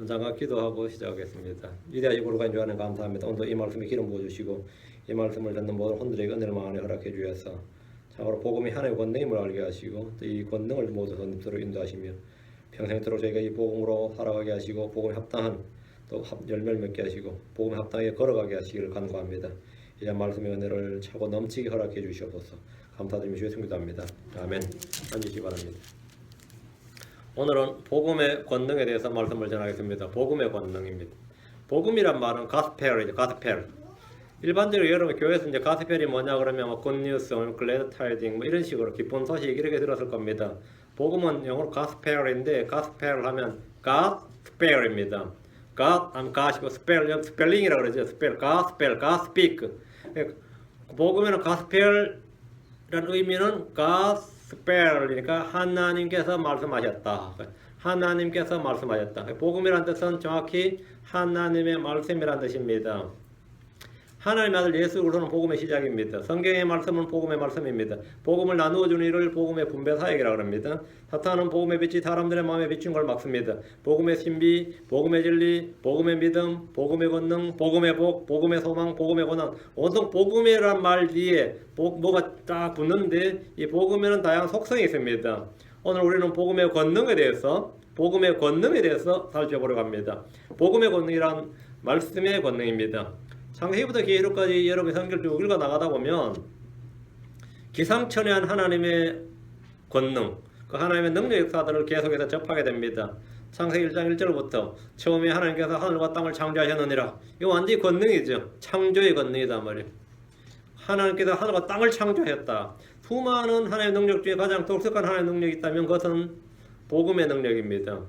잠깐 기도하고 시작하겠습니다. 위대하시고 거룩한 주 하나님 감사합니다. 오늘도 이 말씀에 기름 부어주시고 이 말씀을 듣는 모든 혼들에게 은혜를 마음에 허락해 주셔서 참으로 복음이 하나님의 권능임을 알게 하시고 또 이 권능을 모두 선입대로 인도하시며 평생토록 저희가 이 복음으로 살아가게 하시고 복음에 합당한 또 열매를 맺게 하시고 복음에 합당하게 걸어가게 하시기를 간구합니다. 이제 말씀의 은혜를 차고 넘치게 허락해 주시옵소서. 감사드리며 주의 성도 합니다. 아멘. 앉으시기 바랍니다. 오늘은 복음의 권능에 대해서 말씀을 전하겠습니다. 복음의 권능입니다. 복음이란 말은 가스펠이죠. 가스펠. 일반적으로 여러분 교회에서 이제 가스펠이 뭐냐 그러면 뭐 굿뉴스, 글래드 타이딩 뭐 이런 식으로 기쁜 소식 이렇게 들었을 겁니다. 복음은 영어로 가스펠인데 가스펠 하면 가스펠입니다. God, God이고 스펠링이라고 그러죠. 스펠, 가스펠, 가스피크. 복음에는 가스펠이라는 의미는 가스펠이니까 하나님께서 말씀하셨다. 하나님께서 말씀하셨다. 복음이라는 뜻은 정확히 하나님의 말씀이라는 뜻입니다. 하나님의 아들 예수 그리스도는 복음의 시작입니다. 성경의 말씀은 복음의 말씀입니다. 복음을 나누어 주는 일을 복음의 분배 사역이라고 합니다. 사탄은 복음의 빛이 사람들의 마음에 비춘 걸 막습니다. 복음의 신비, 복음의 진리, 복음의 믿음, 복음의 권능, 복음의 복, 복음의 소망, 복음의 고난. 온통 복음이란 말 뒤에 뭐가 딱 붙는데 이 복음에는 다양한 속성이 있습니다. 오늘 우리는 복음의 권능에 대해서 살펴보려고 합니다. 복음의 권능이란 말씀의 권능입니다. 창세기부터 계시록까지 여러분이 성경을 쭉 읽어 나가다 보면 기상천외한 하나님의 권능, 그 하나님의 능력 역사들을 계속해서 접하게 됩니다. 창세기 1장 1절부터 처음에 하나님께서 하늘과 땅을 창조하셨느니라. 이거 완전히 권능이죠. 창조의 권능이다 말이에요. 하나님께서 하늘과 땅을 창조하셨다. 수많은 하나님의 능력 중에 가장 독특한 하나님의 능력이 있다면 그것은 복음의 능력입니다.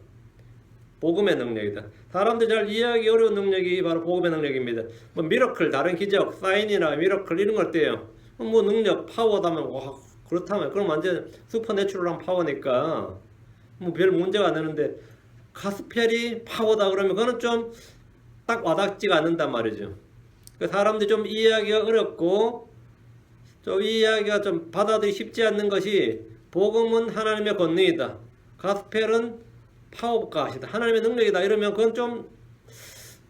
복음의 능력이다. 사람들이 잘 이해하기 어려운 능력이 바로 복음의 능력입니다. 뭐 미러클, 다른 기적, 사인이나 미러클 이런 걸 때요. 뭐 능력, 파워다면 와 그렇다면 그럼 완전 슈퍼내추럴한 파워니까 뭐 별 문제가 안 되는데 가스펠이 파워다 그러면 그거는 좀 딱 와닿지가 않는단 말이죠. 사람들이 좀 이해하기가 어렵고 좀 이해하기가 좀 받아들이기 쉽지 않는 것이 복음은 하나님의 권능이다. 가스펠은 파워가시다. 하나님의 능력이다. 이러면 그건 좀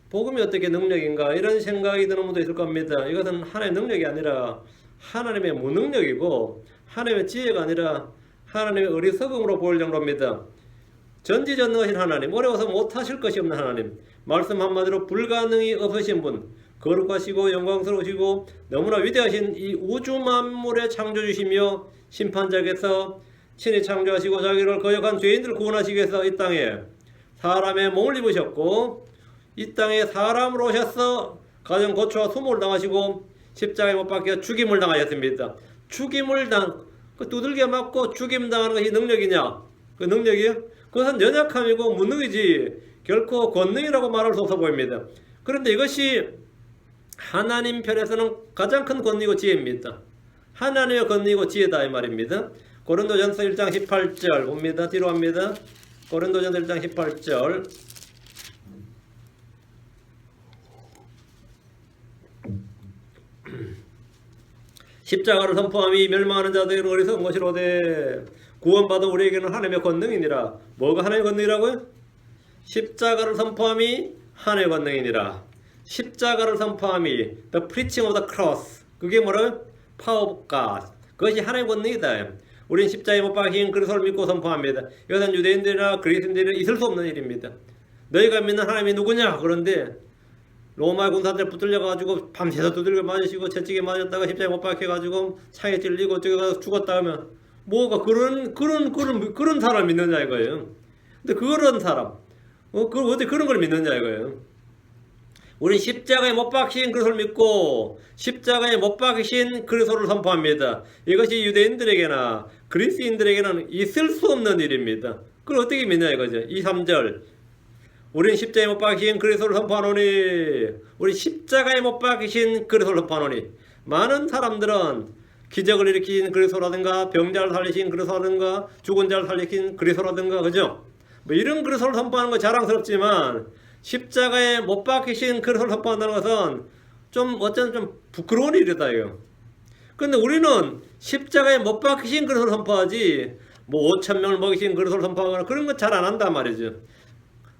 복음이 어떻게 능력인가 이런 생각이 드는 분도 있을 겁니다. 이것은 하나님의 능력이 아니라 하나님의 무능력이고 하나님의 지혜가 아니라 하나님의 어리석음으로 보일 정도입니다. 전지전능하신 하나님, 어려워서 못하실 것이 없는 하나님, 말씀 한마디로 불가능이 없으신 분, 거룩하시고 영광스러우시고 너무나 위대하신 이 우주 만물의 창조주시며 심판자께서 친히 창조하시고 자기를 거역한 죄인들을 구원하시기 위해서 이 땅에 사람의 몸을 입으셨고 이 땅에 사람으로 오셔서 가정 고초와 수모를 당하시고 십자가에 못 박혀 죽임을 당하셨습니다. 그 두들겨 맞고 죽임 당하는 것이 능력이냐? 그 능력이요? 그것은 연약함이고 무능이지 결코 권능이라고 말할 수 없어 보입니다. 그런데 이것이 하나님 편에서는 가장 큰 권능이고 지혜입니다. 하나님의 권능이고 지혜다 이 말입니다. 고린도전서 1장 18절 봅니다. 뒤로 갑니다. 고린도전서 1장 18절 십자가를 선포함이 멸망하는 자들은 어리석은 것이로되 구원받은 우리에게는 하나님의 권능이니라. 뭐가 하나님의 권능이라고요? 십자가를 선포함이 하나님의 권능이니라. 십자가를 선포함이 The preaching of the cross 그게 뭐라고요? Power of God 그것이 하나님의 권능이다. 우린 십자가에 못 박힌 그리스도를 믿고 선포합니다. 이것은 유대인들이나 그리스인들이 있을 수 없는 일입니다. 너희가 믿는 하나님이 누구냐? 그런데 로마 군사들 붙들려가지고 밤새서 두들겨 맞으시고 채찍에 맞았다가 십자가에 못 박혀가지고 창에 찔리고 저기 가서 죽었다 하면 뭐가 그런 사람 믿느냐 이거예요. 근데 그런 사람 어떻게 그런 걸 믿느냐 이거예요. 우린 십자가에 못 박히신 그리스도를 믿고 십자가에 못 박히신 그리스도를 선포합니다. 이것이 유대인들에게나 그리스인들에게는 있을 수 없는 일입니다. 그걸 어떻게 믿냐 이거죠. 2, 3절 우린 십자가에 못 박히신 그리스도를 선포하노니 우리 십자가에 못 박히신 그리스도를 선포하노니 많은 사람들은 기적을 일으킨 그리스도라든가 병자를 살리신 그리스도라든가 죽은 자를 살리신 그리스도라든가 그죠? 뭐 이런 그리스도를 선포하는 거 자랑스럽지만 십자가에 못 박히신 그리스도를 선포한다는 것은 좀 부끄러운 일이다 이거. 그런데 우리는 십자가에 못 박히신 그리스도를 선포하지 뭐 5,000명을 먹이신 그리스도를 선포하거나 그런 거 잘 안 한단 말이죠.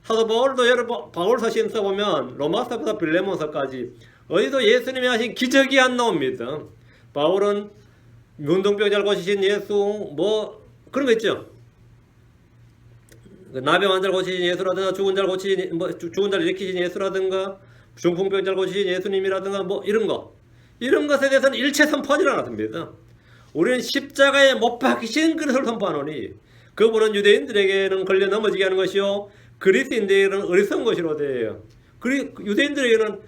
사도 바울도 여러분 바울서신 써보면 로마서부터 빌레몬서까지 어디도 예수님이 하신 기적이 안 나옵니다. 바울은 문둥병자를 고치신 예수 뭐 그런 거 있죠. 나병 환자를 고치신 예수라든가 죽은 자를 고치신 죽은 자를 일으키신 예수라든가 중풍병자를 고치신 예수님이라든가 뭐 이런 것에 대해서는 일체 선포하지 않았습니다. 우리는 십자가에 못 박히신 그리스도를 선포하노니 그분은 유대인들에게는 걸려 넘어지게 하는 것이요 그리스인들에게는 어리석은 것이로 되어요. 유대인들에게는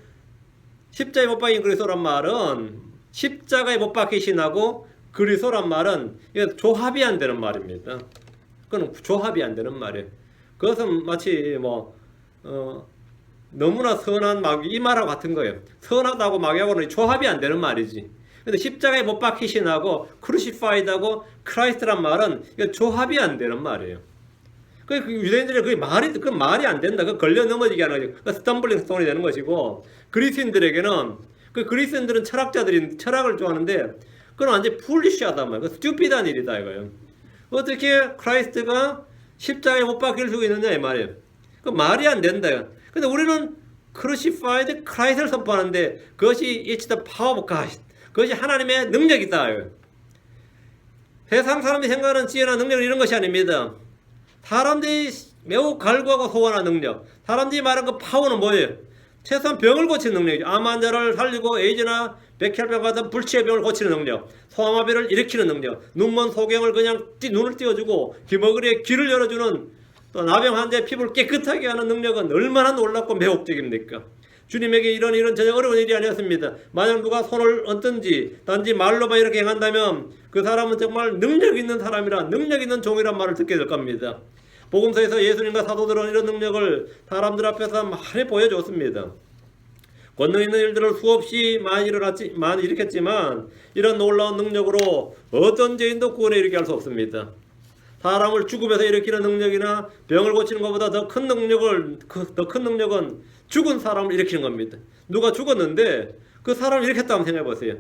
십자가에 못 박힌 그리스도란 말은 십자가에 못 박히신하고 그리스도란 말은 조합이 안 되는 말입니다. 그건 조합이 안 되는 말이에요. 그것은 마치 너무나 선한 마귀 이 말하고 같은 거예요. 선하다고 마귀하고는 조합이 안 되는 말이지. 근데 십자가에 못 박히신하고 크루시파이드하고 크라이스트란 말은 조합이 안 되는 말이에요. 그 유대인들이 그 말이 안 된다. 그 걸려 넘어지게 하는 거죠. 스탬블링 스톤이 되는 것이고 그리스인들에게는 그리스인들은 철학을 좋아하는데 그건 완전 풀리시하단 말이에요. 스튜피드한 일이다 이거예요. 어떻게 크라이스트가 십자가에 못 박힐 수 있느냐 이 말이에요. 그 말이 안 된다. 근데 우리는 크루시파이드 크라이스트를 선포하는데 그것이 It's the power of God. 그것이 하나님의 능력이다. 세상 사람들이 생각하는 지혜나 능력 이런 것이 아닙니다. 사람들이 매우 갈구하고 소원한 능력. 사람들이 말하는 그 파워는 뭐예요? 최소한 병을 고치는 능력이죠. 암 환자를 살리고 에이즈나 백혈병 같은 불치의 병을 고치는 능력. 소아마비를 일으키는 능력. 눈먼 소경을 그냥 눈을 띄워주고 귀머거리에 귀를 열어주는 또 나병 환자의 피부를 깨끗하게 하는 능력은 얼마나 놀랍고 매혹적입니까? 주님에게 이런 전혀 어려운 일이 아니었습니다. 만약 누가 손을 얹든지 단지 말로만 이렇게 행한다면 그 사람은 정말 능력 있는 사람이라 능력 있는 종이란 말을 듣게 될 겁니다. 복음서에서 예수님과 사도들은 이런 능력을 사람들 앞에서 많이 보여줬습니다. 권능 있는 일들을 수없이 많이 일으켰지만 이런 놀라운 능력으로 어떤 죄인도 구원에 이르게 할 수 없습니다. 사람을 죽음에서 일으키는 능력이나 병을 고치는 것보다 더 큰 능력은 죽은 사람을 일으키는 겁니다. 누가 죽었는데 그 사람을 일으켰다 한번 생각해 보세요.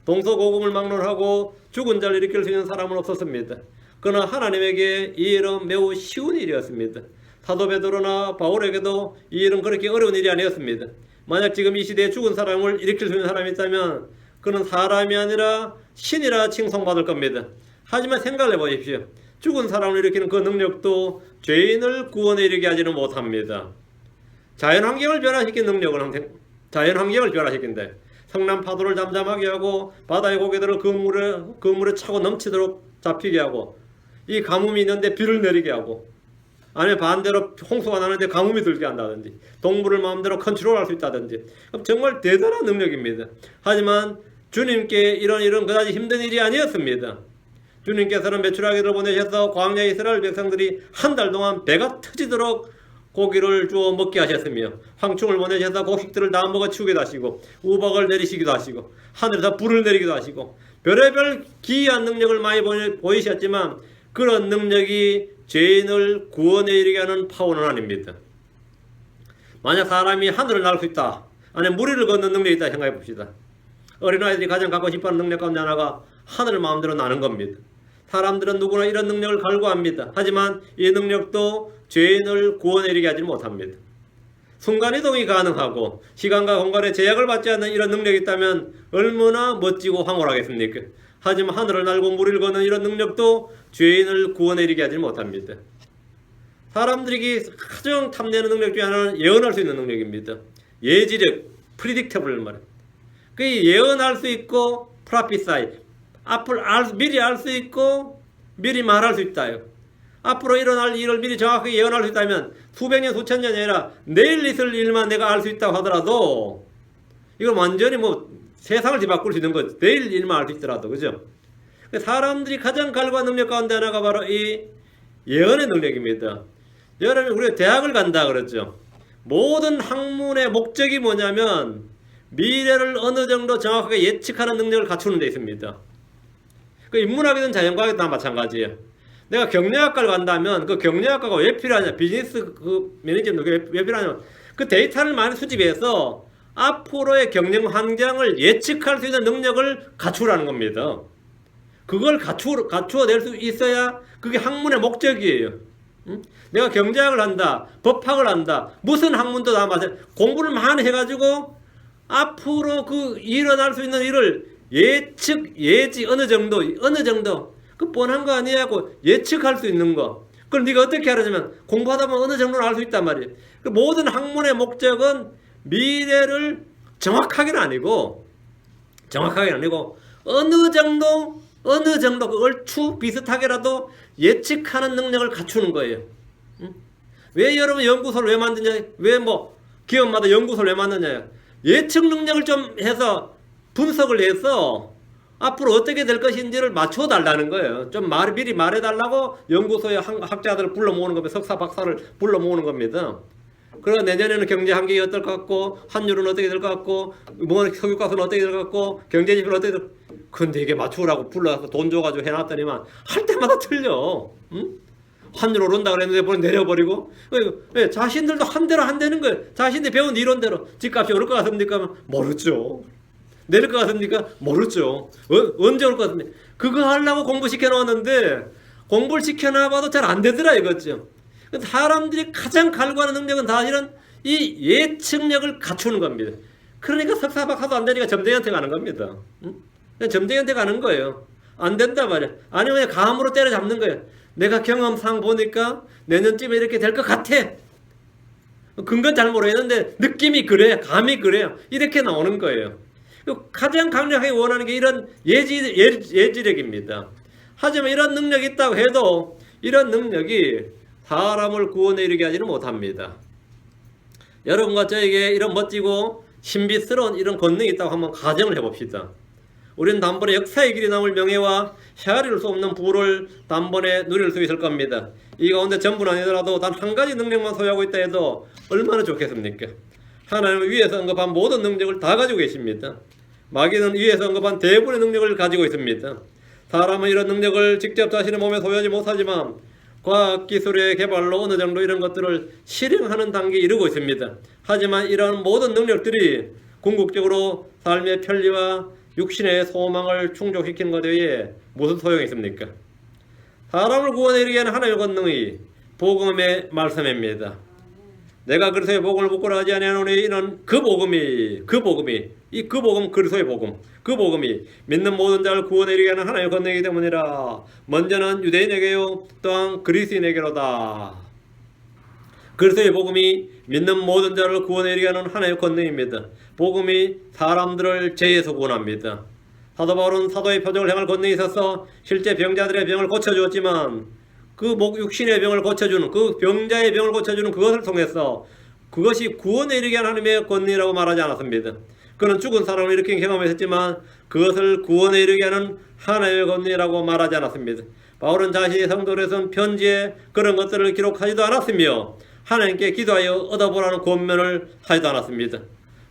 동서고금을 막론하고 죽은 자를 일으킬 수 있는 사람은 없었습니다. 그러나 하나님에게 이 일은 매우 쉬운 일이었습니다. 사도 베드로나 바울에게도 이 일은 그렇게 어려운 일이 아니었습니다. 만약 지금 이 시대에 죽은 사람을 일으킬 수 있는 사람이 있다면 그는 사람이 아니라 신이라 칭송받을 겁니다. 하지만 생각해 보십시오. 죽은 사람을 일으키는 그 능력도 죄인을 구원에 이르게 하지는 못합니다. 자연환경을 변화시킨 능력은 자연환경을 변화시킨다. 성난 파도를 잠잠하게 하고 바다의 고개들을 그물에 차고 넘치도록 잡히게 하고 이 가뭄이 있는데 비를 내리게 하고 아니면 반대로 홍수가 나는데 가뭄이 들게 한다든지 동물을 마음대로 컨트롤할 수 있다든지 정말 대단한 능력입니다. 하지만 주님께 이런 일은 그다지 힘든 일이 아니었습니다. 주님께서는 메추라기를 보내셔서 광야의 이스라엘 백성들이 한 달 동안 배가 터지도록 고기를 주어 먹게 하셨으며 황충을 보내셔서 곡식들을 다 먹어 치우기도 하시고 우박을 내리시기도 하시고 하늘에서 불을 내리기도 하시고 별의별 기이한 능력을 많이 보이셨지만 그런 능력이 죄인을 구원에 이르게 하는 파워는 아닙니다. 만약 사람이 하늘을 날 수 있다 아니면 무리를 걷는 능력이 있다 생각해 봅시다. 어린아이들이 가장 갖고 싶어하는 능력 가운데 하나가 하늘을 마음대로 나는 겁니다. 사람들은 누구나 이런 능력을 갈구합니다. 하지만 이 능력도 죄인을 구원에 이르게 하지 못합니다. 순간이동이 가능하고 시간과 공간에 제약을 받지 않는 이런 능력이 있다면 얼마나 멋지고 황홀하겠습니까? 하지만 하늘을 날고 물을 걷는 이런 능력도 죄인을 구원에 이르게 하지 못합니다. 사람들이 가장 탐내는 능력 중에 하나는 예언할 수 있는 능력입니다. 예지력, predictable 말. 그 예언할 수 있고 prophesy, 앞을 미리 알 수 있고 미리 말할 수 있다요. 앞으로 일어날 일을 미리 정확하게 예언할 수 있다면 수백 년, 수천 년이 아니라 내일 있을 일만 내가 알 수 있다고 하더라도 이건 완전히 세상을 뒤바꿀 수 있는 거죠. 내일 일만 알 수 있더라도, 그죠? 사람들이 가장 갈구한 능력 가운데 하나가 바로 이 예언의 능력입니다. 여러분, 우리가 대학을 간다 그랬죠. 모든 학문의 목적이 뭐냐면 미래를 어느 정도 정확하게 예측하는 능력을 갖추는 데 있습니다. 그 인문학이든 자연과학이든 다 마찬가지예요. 내가 경영학과를 간다면 그 경영학과가 왜 필요하냐, 비즈니스 매니지먼트 왜 필요하냐, 그 데이터를 많이 수집해서 앞으로의 경영 환경을 예측할 수 있는 능력을 갖추라는 겁니다. 그걸 갖추어낼 수 있어야 그게 학문의 목적이에요. 응? 내가 경제학을 한다, 법학을 한다, 무슨 학문도 다 마찬가지. 공부를 많이 해가지고 앞으로 그 일어날 수 있는 일을 예지 어느 정도 그 뻔한 거 아니냐고 예측할 수 있는 거. 그걸 네가 어떻게 하려면 공부하다 보면 어느 정도는 알 수 있단 말이에요. 그 모든 학문의 목적은 미래를 정확하게는 아니고 어느 정도 그 얼추 비슷하게라도 예측하는 능력을 갖추는 거예요. 응? 왜 여러분 연구소를 왜 만드냐? 왜 뭐 기업마다 연구소를 왜 만드냐? 예측 능력을 좀 해서 분석을 해서 앞으로 어떻게 될 것인지를 맞춰달라는 거예요. 좀 미리 말해달라고 연구소에 학자들을 불러 모으는 겁니다. 석사 박사를 불러 모으는 겁니다. 그리고 내년에는 경제 환경이 어떨 것 같고, 환율은 어떻게 될 것 같고, 뭐 석유가스는 어떻게 될 것 같고, 경제 지표는 어떻게 될. 근데 이게 맞추라고 불러서 돈 줘가지고 해놨더니만 할 때마다 틀려. 응? 환율 오른다 그랬는데 뭘 내려버리고. 왜 자신들도 한 대로 안 되는 거예요. 자신들이 배운 이론대로 집값이 오를 것 같습니까? 모르죠. 내릴 것 같습니까? 모르죠. 언제 올 것 같습니까? 그거 하려고 공부 시켜놓았는데 공부를 시켜놔봐도 잘 안 되더라 이거죠. 사람들이 가장 갈구하는 능력은 다 이런 이 예측력을 갖추는 겁니다. 그러니까 석사 박사도 안 되니까 점쟁이한테 가는 겁니다. 응? 점쟁이한테 가는 거예요. 안 된다 말이야. 아니면 감으로 때려잡는 거예요. 내가 경험상 보니까 내년쯤에 이렇게 될 것 같아. 근거는 잘 모르겠는데 느낌이 그래, 감이 그래요. 이렇게 나오는 거예요. 가장 강력하게 원하는 게 이런 예지력입니다. 하지만 이런 능력이 있다고 해도 이런 능력이 사람을 구원에 이르게 하지는 못합니다. 여러분과 저에게 이런 멋지고 신비스러운 이런 권능이 있다고 한번 가정을 해봅시다. 우리는 단번에 역사의 길이 남을 명예와 헤아릴 수 없는 부를 단번에 누릴 수 있을 겁니다. 이 가운데 전부는 아니더라도 단 한 가지 능력만 소유하고 있다 해도 얼마나 좋겠습니까? 하나님은 위에서 언급한 모든 능력을 다 가지고 계십니다. 마귀는 위에서 언급한 대부분의 능력을 가지고 있습니다. 사람은 이런 능력을 직접 자신의 몸에 소유하지 못하지만 과학기술의 개발로 어느 정도 이런 것들을 실행하는 단계에 이르고 있습니다. 하지만 이런 모든 능력들이 궁극적으로 삶의 편리와 육신의 소망을 충족시키는 것 외에 무슨 소용이 있습니까? 사람을 구원에 이르게 하는 하나님의 권능이 복음의 말씀입니다. 내가 그리스도의 복음을 부끄러워 하지 아니하노니 이는 그 복음이 그리스도의 복음, 그 복음이 믿는 모든 자를 구원에 이르게 하는 하나님의 권능이기 때문이라. 먼저는 유대인에게요 또한 그리스인에게로다. 그리스도의 복음이 믿는 모든 자를 구원에 이르게 하는 하나님의 권능입니다. 복음이 사람들을 죄에서 구원합니다. 사도 바울은 사도의 표적을 행할 권능이 있어서 실제 병자들의 병을 고쳐주었지만 그 육신의 병을 고쳐주는 그 병자의 병을 고쳐주는 그것을 통해서 그것이 구원에 이르게 하는 하나님의 권능이라고 말하지 않았습니다. 그는 죽은 사람을 일으킨 경험했지만 그것을 구원에 이르게 하는 하나님의 권능이라고 말하지 않았습니다. 바울은 자신의 성도를 쓴 편지에 그런 것들을 기록하지도 않았으며 하나님께 기도하여 얻어보라는 권면을 하지도 않았습니다.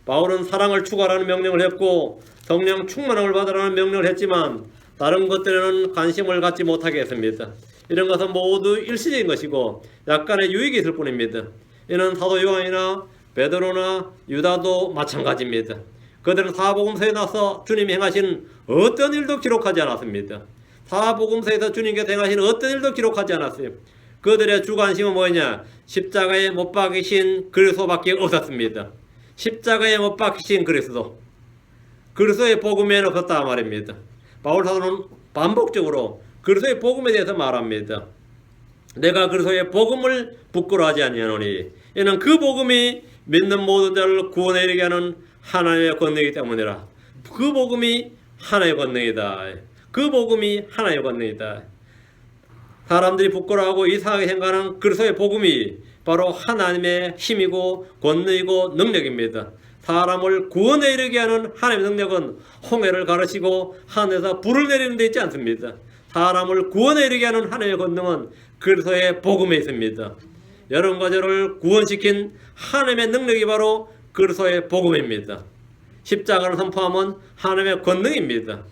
바울은 사랑을 추구하라는 명령을 했고 성령 충만함을 받으라는 명령을 했지만 다른 것들에는 관심을 갖지 못하게 했습니다. 이런 것은 모두 일시적인 것이고 약간의 유익이 있을 뿐입니다. 이는 사도 요한이나 베드로나 유다도 마찬가지입니다. 그들은 사복음서에 나서 주님이 행하신 어떤 일도 기록하지 않았습니다. 사복음서에서 주님께서 행하신 어떤 일도 기록하지 않았어요. 그들의 주관심은 뭐냐? 십자가에 못 박히신 그리스도밖에 없었습니다. 십자가에 못 박히신 그리스도의 복음에는 없었다 말입니다. 바울 사도는 반복적으로 그리스도의 복음에 대해서 말합니다. 내가 그리스도의 복음을 부끄러워하지 아니하노니 이는 그 복음이 믿는 모든 자를 구원에 이르게 하는 하나님의 권능이기 때문이라. 그 복음이 하나님의 권능이다. 그 복음이 하나님의 권능이다. 사람들이 부끄러워하고 이상하게 생각하는 그리스도의 복음이 바로 하나님의 힘이고 권능이고 능력입니다. 사람을 구원에 이르게 하는 하나님의 능력은 홍해를 가르시고 하늘에서 불을 내리는 데 있지 않습니다. 사람을 구원에 이르게 하는 하나님의 권능은 그리스도의 복음에 있습니다. 여러분과 저를 구원시킨 하나님의 능력이 바로 그리스도의 복음입니다. 십자가를 선포하면 하나님의 권능입니다.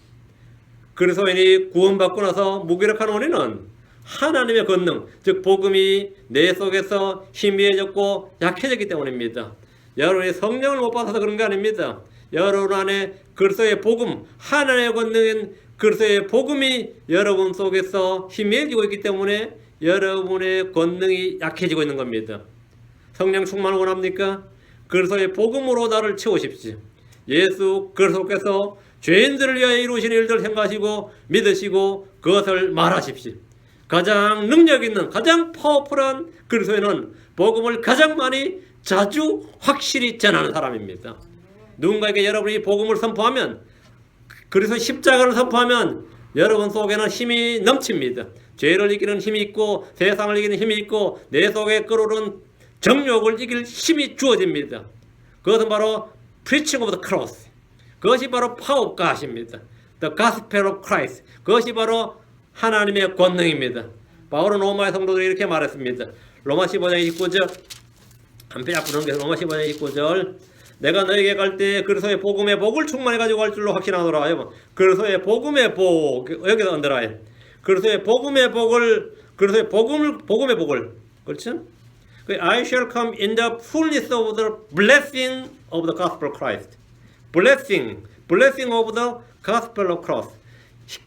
그리스도인이 구원받고 나서 무기력한 원인은 하나님의 권능, 즉 복음이 내 속에서 희미해졌고 약해졌기 때문입니다. 여러분이 성령을 못 받아서 그런 게 아닙니다. 여러분 안에 그리스도의 복음, 하나님의 권능인 그리스도의 복음이 여러분 속에서 희미해지고 있기 때문에 여러분의 권능이 약해지고 있는 겁니다. 성령 충만을 원합니까? 그리스도의 복음으로 나를 채우십시오. 예수 그리스도께서 죄인들을 위하여 이루신 일들을 생각하시고 믿으시고 그것을 말하십시오. 가장 능력 있는 가장 파워풀한 그리스도인은 복음을 가장 많이 자주 확실히 전하는 사람입니다. 누군가에게 여러분이 복음을 선포하면, 그리스도 십자가를 선포하면 여러분 속에는 힘이 넘칩니다. 죄를 이기는 힘이 있고 세상을 이기는 힘이 있고 내 속에 끓어오른 정욕을 이길 힘이 주어집니다. 그것은 바로 preaching of the cross. 그것이 바로 power of God입니다. The gospel of Christ. 그것이 바로 하나님의 권능입니다. 바울은 로마의 성도들이 이렇게 말했습니다. 로마 15장 29절, 한 페이지 앞으로 넘겨서 로마 15장 29절, 내가 너에게 갈 때 그리스도의 복음의 복을 충만히 가지고 갈 줄로 확신하노라. 그리스도의 복음의 복, 여기다 얹어라. 그리스도의 복음의 복을, 그리스도의 복음의 복을, 그렇죠? I shall come in the fullness of the blessing of the gospel of Christ. blessing of the gospel of Christ.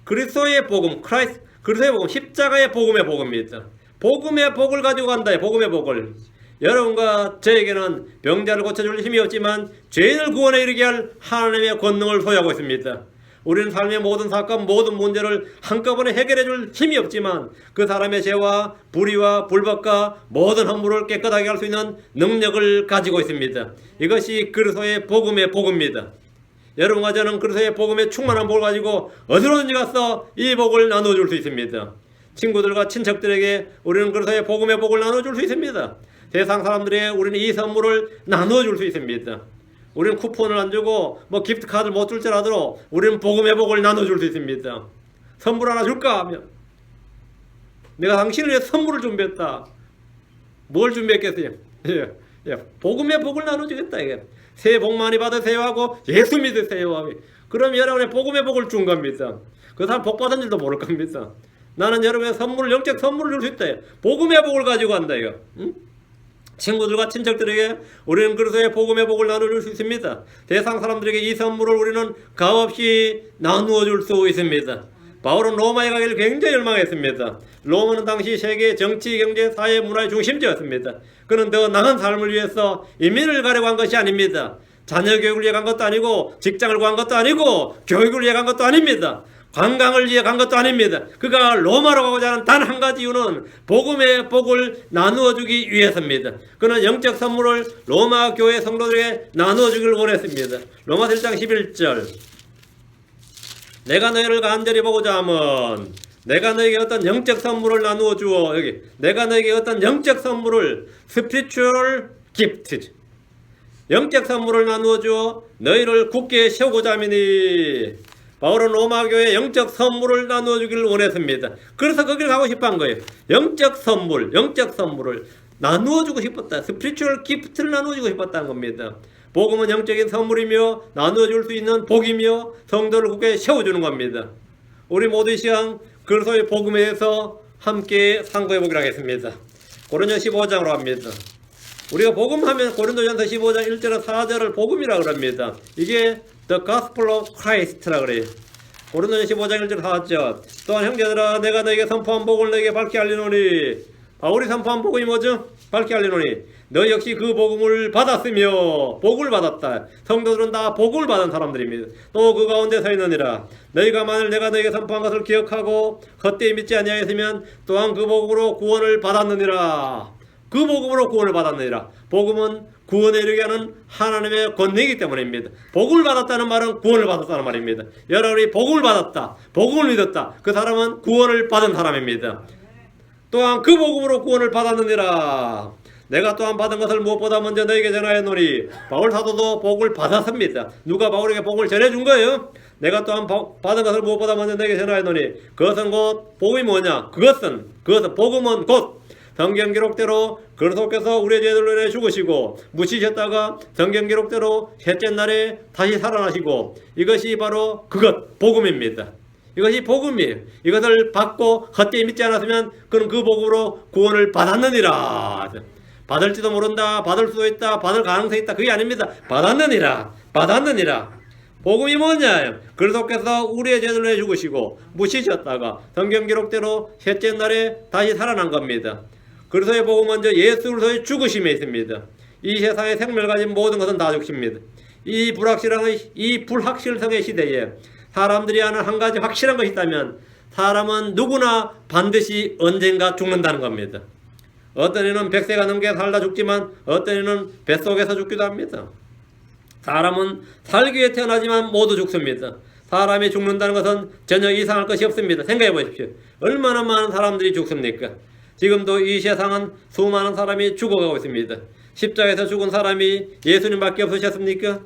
그리스도의 복음, Christ, 그리스도의 복음, 십자가의 복음의 복입니다. 복음의 복을 가지고 간다. 복음의 복을. 여러분과 저에게는 병자를 고쳐줄 힘이 없지만 죄인을 구원에 이르게 할 하나님의 권능을 소유하고 있습니다. 우리는 삶의 모든 사건, 모든 문제를 한꺼번에 해결해 줄 힘이 없지만 그 사람의 죄와 불의와 불법과 모든 허물을 깨끗하게 할 수 있는 능력을 가지고 있습니다. 이것이 그리스도의 복음의 복입니다. 여러분과 저는 그리스도의 복음의 충만한 복을 가지고 어디로든지 가서 이 복을 나눠줄 수 있습니다. 친구들과 친척들에게 우리는 그리스도의 복음의 복을 나눠줄 수 있습니다. 세상 사람들에게 우리는 이 선물을 나눠줄 수 있습니다. 우리는 쿠폰을 안 주고 기프트 카드를 못 줄지라도 우리는 복음의 복을 나눠줄 수 있습니다. 선물 하나 줄까 하면 내가 당신을 위해 선물을 준비했다. 뭘 준비했겠어요? 복음의 복을 나눠주겠다. 이게 새해 복 많이 받으세요 하고 예수 믿으세요 하고, 그럼 여러분의 복음의 복을 준 겁니다. 그 사람 복 받은 줄도 모를 겁니다. 나는 여러분의 선물을, 영적 선물을 줄 수 있다. 복음의 복을 가지고 간다. 이거. 응? 친구들과 친척들에게 우리는 그리스도의 복음의 복을 나눠줄 수 있습니다. 세상 사람들에게 이 선물을 우리는 값없이 나누어 줄 수 있습니다. 바울은 로마에 가기를 굉장히 열망했습니다. 로마는 당시 세계 정치, 경제, 사회, 문화의 중심지였습니다. 그는 더 나은 삶을 위해서 이민을 가려고 한 것이 아닙니다. 자녀 교육을 위해 간 것도 아니고 직장을 구한 것도 아니고 교육을 위해 간 것도 아닙니다. 관광을 위해 간 것도 아닙니다. 그가 로마로 가고자 하는 단 한 가지 이유는 복음의 복을 나누어 주기 위해서입니다. 그는 영적 선물을 로마 교회 성도들에게 나누어 주기를 원했습니다. 로마서 1장 11절, 내가 너희를 간절히 보고자 하면 내가 너에게 어떤 영적 선물을 나누어 주어. 여기 내가 너에게 어떤 영적 선물을, spiritual gift, 영적 선물을 나누어 주어 너희를 굳게 세우고자 함이니. 바울은 로마 교회에 영적 선물을 나누어 주기를 원했습니다. 그래서 거기를 가고 싶어 한 거예요. 영적 선물을 나누어 주고 싶었다. 스피리추얼 기프트를 나누어 주고 싶었다는 겁니다. 복음은 영적인 선물이며 나누어 줄 수 있는 복이며 성도를 굳게 세워주는 겁니다. 우리 모두 이 시간 그리스도의 복음에 대해서 함께 상고해 보기로 하겠습니다. 고린도전서 15장으로 합니다. 우리가 복음하면 고린도전서 15장 1절에서 4절을 복음이라고 합니다. 이게 The Gospel of Christ라 그래요. 고린도전서 15장 1절 4절. 또한 형제들아, 내가 너에게 선포한 복을 너에게 밝히 알리노니. 바울이 선포한 복음이 뭐죠? 밝히 알리노니. 너 역시 그 복음을 받았으며, 복을 받았다. 성도들은 다 복을 받은 사람들입니다. 또 그 가운데 서 있느니라. 너희가 만일 내가 너에게 선포한 것을 기억하고 헛되이 믿지 아니하였으면 또한 그 복음으로 구원을 받았느니라. 그 복음으로 구원을 받았느니라. 복음은 구원에 이르게 하는 하나님의 권능이기 때문입니다. 복음을 받았다는 말은 구원을 받았다는 말입니다. 여러분이 복음을 받았다, 복음을 믿었다, 그 사람은 구원을 받은 사람입니다. 또한 그 복음으로 구원을 받았느니라. 내가 또한 받은 것을 무엇보다 먼저 너에게 전하였노니. 바울 사도도 복을 받았습니다. 누가 바울에게 복을 전해준 거예요? 내가 또한 받은 것을 무엇보다 먼저 너에게 전하였노니. 그것은 곧, 복음이 뭐냐? 그것은 복음은 곧 성경 기록대로 그리스도께서 우리의 죄들로 인해 죽으시고 묻히셨다가 성경 기록대로 셋째 날에 다시 살아나시고, 이것이 바로 그것, 복음입니다. 이것이 복음이에요. 이것을 받고 헛되이 믿지 않았으면 그는 그 복음으로 구원을 받았느니라. 받을지도 모른다, 받을 수도 있다, 받을 가능성이 있다, 그게 아닙니다. 받았느니라. 복음이 뭐냐? 그리스도께서 우리의 죄를 위해 죽으시고 묻히셨다가 성경 기록대로 셋째 날에 다시 살아난 겁니다. 그리스도의 복음은 예수 그리스도의 죽으심에 있습니다. 이 세상에 생명을 가진 모든 것은 다 죽습니다. 이 불확실성의 시대에 사람들이 아는 한 가지 확실한 것이 있다면 사람은 누구나 반드시 언젠가 죽는다는 겁니다. 어떤 이는 100세가 넘게 살다 죽지만 어떤 이는 뱃속에서 죽기도 합니다. 사람은 살기 위해 태어나지만 모두 죽습니다. 사람이 죽는다는 것은 전혀 이상할 것이 없습니다. 생각해 보십시오. 얼마나 많은 사람들이 죽습니까? 지금도 이 세상은 수많은 사람이 죽어가고 있습니다. 십자가에서 죽은 사람이 예수님밖에 없으셨습니까?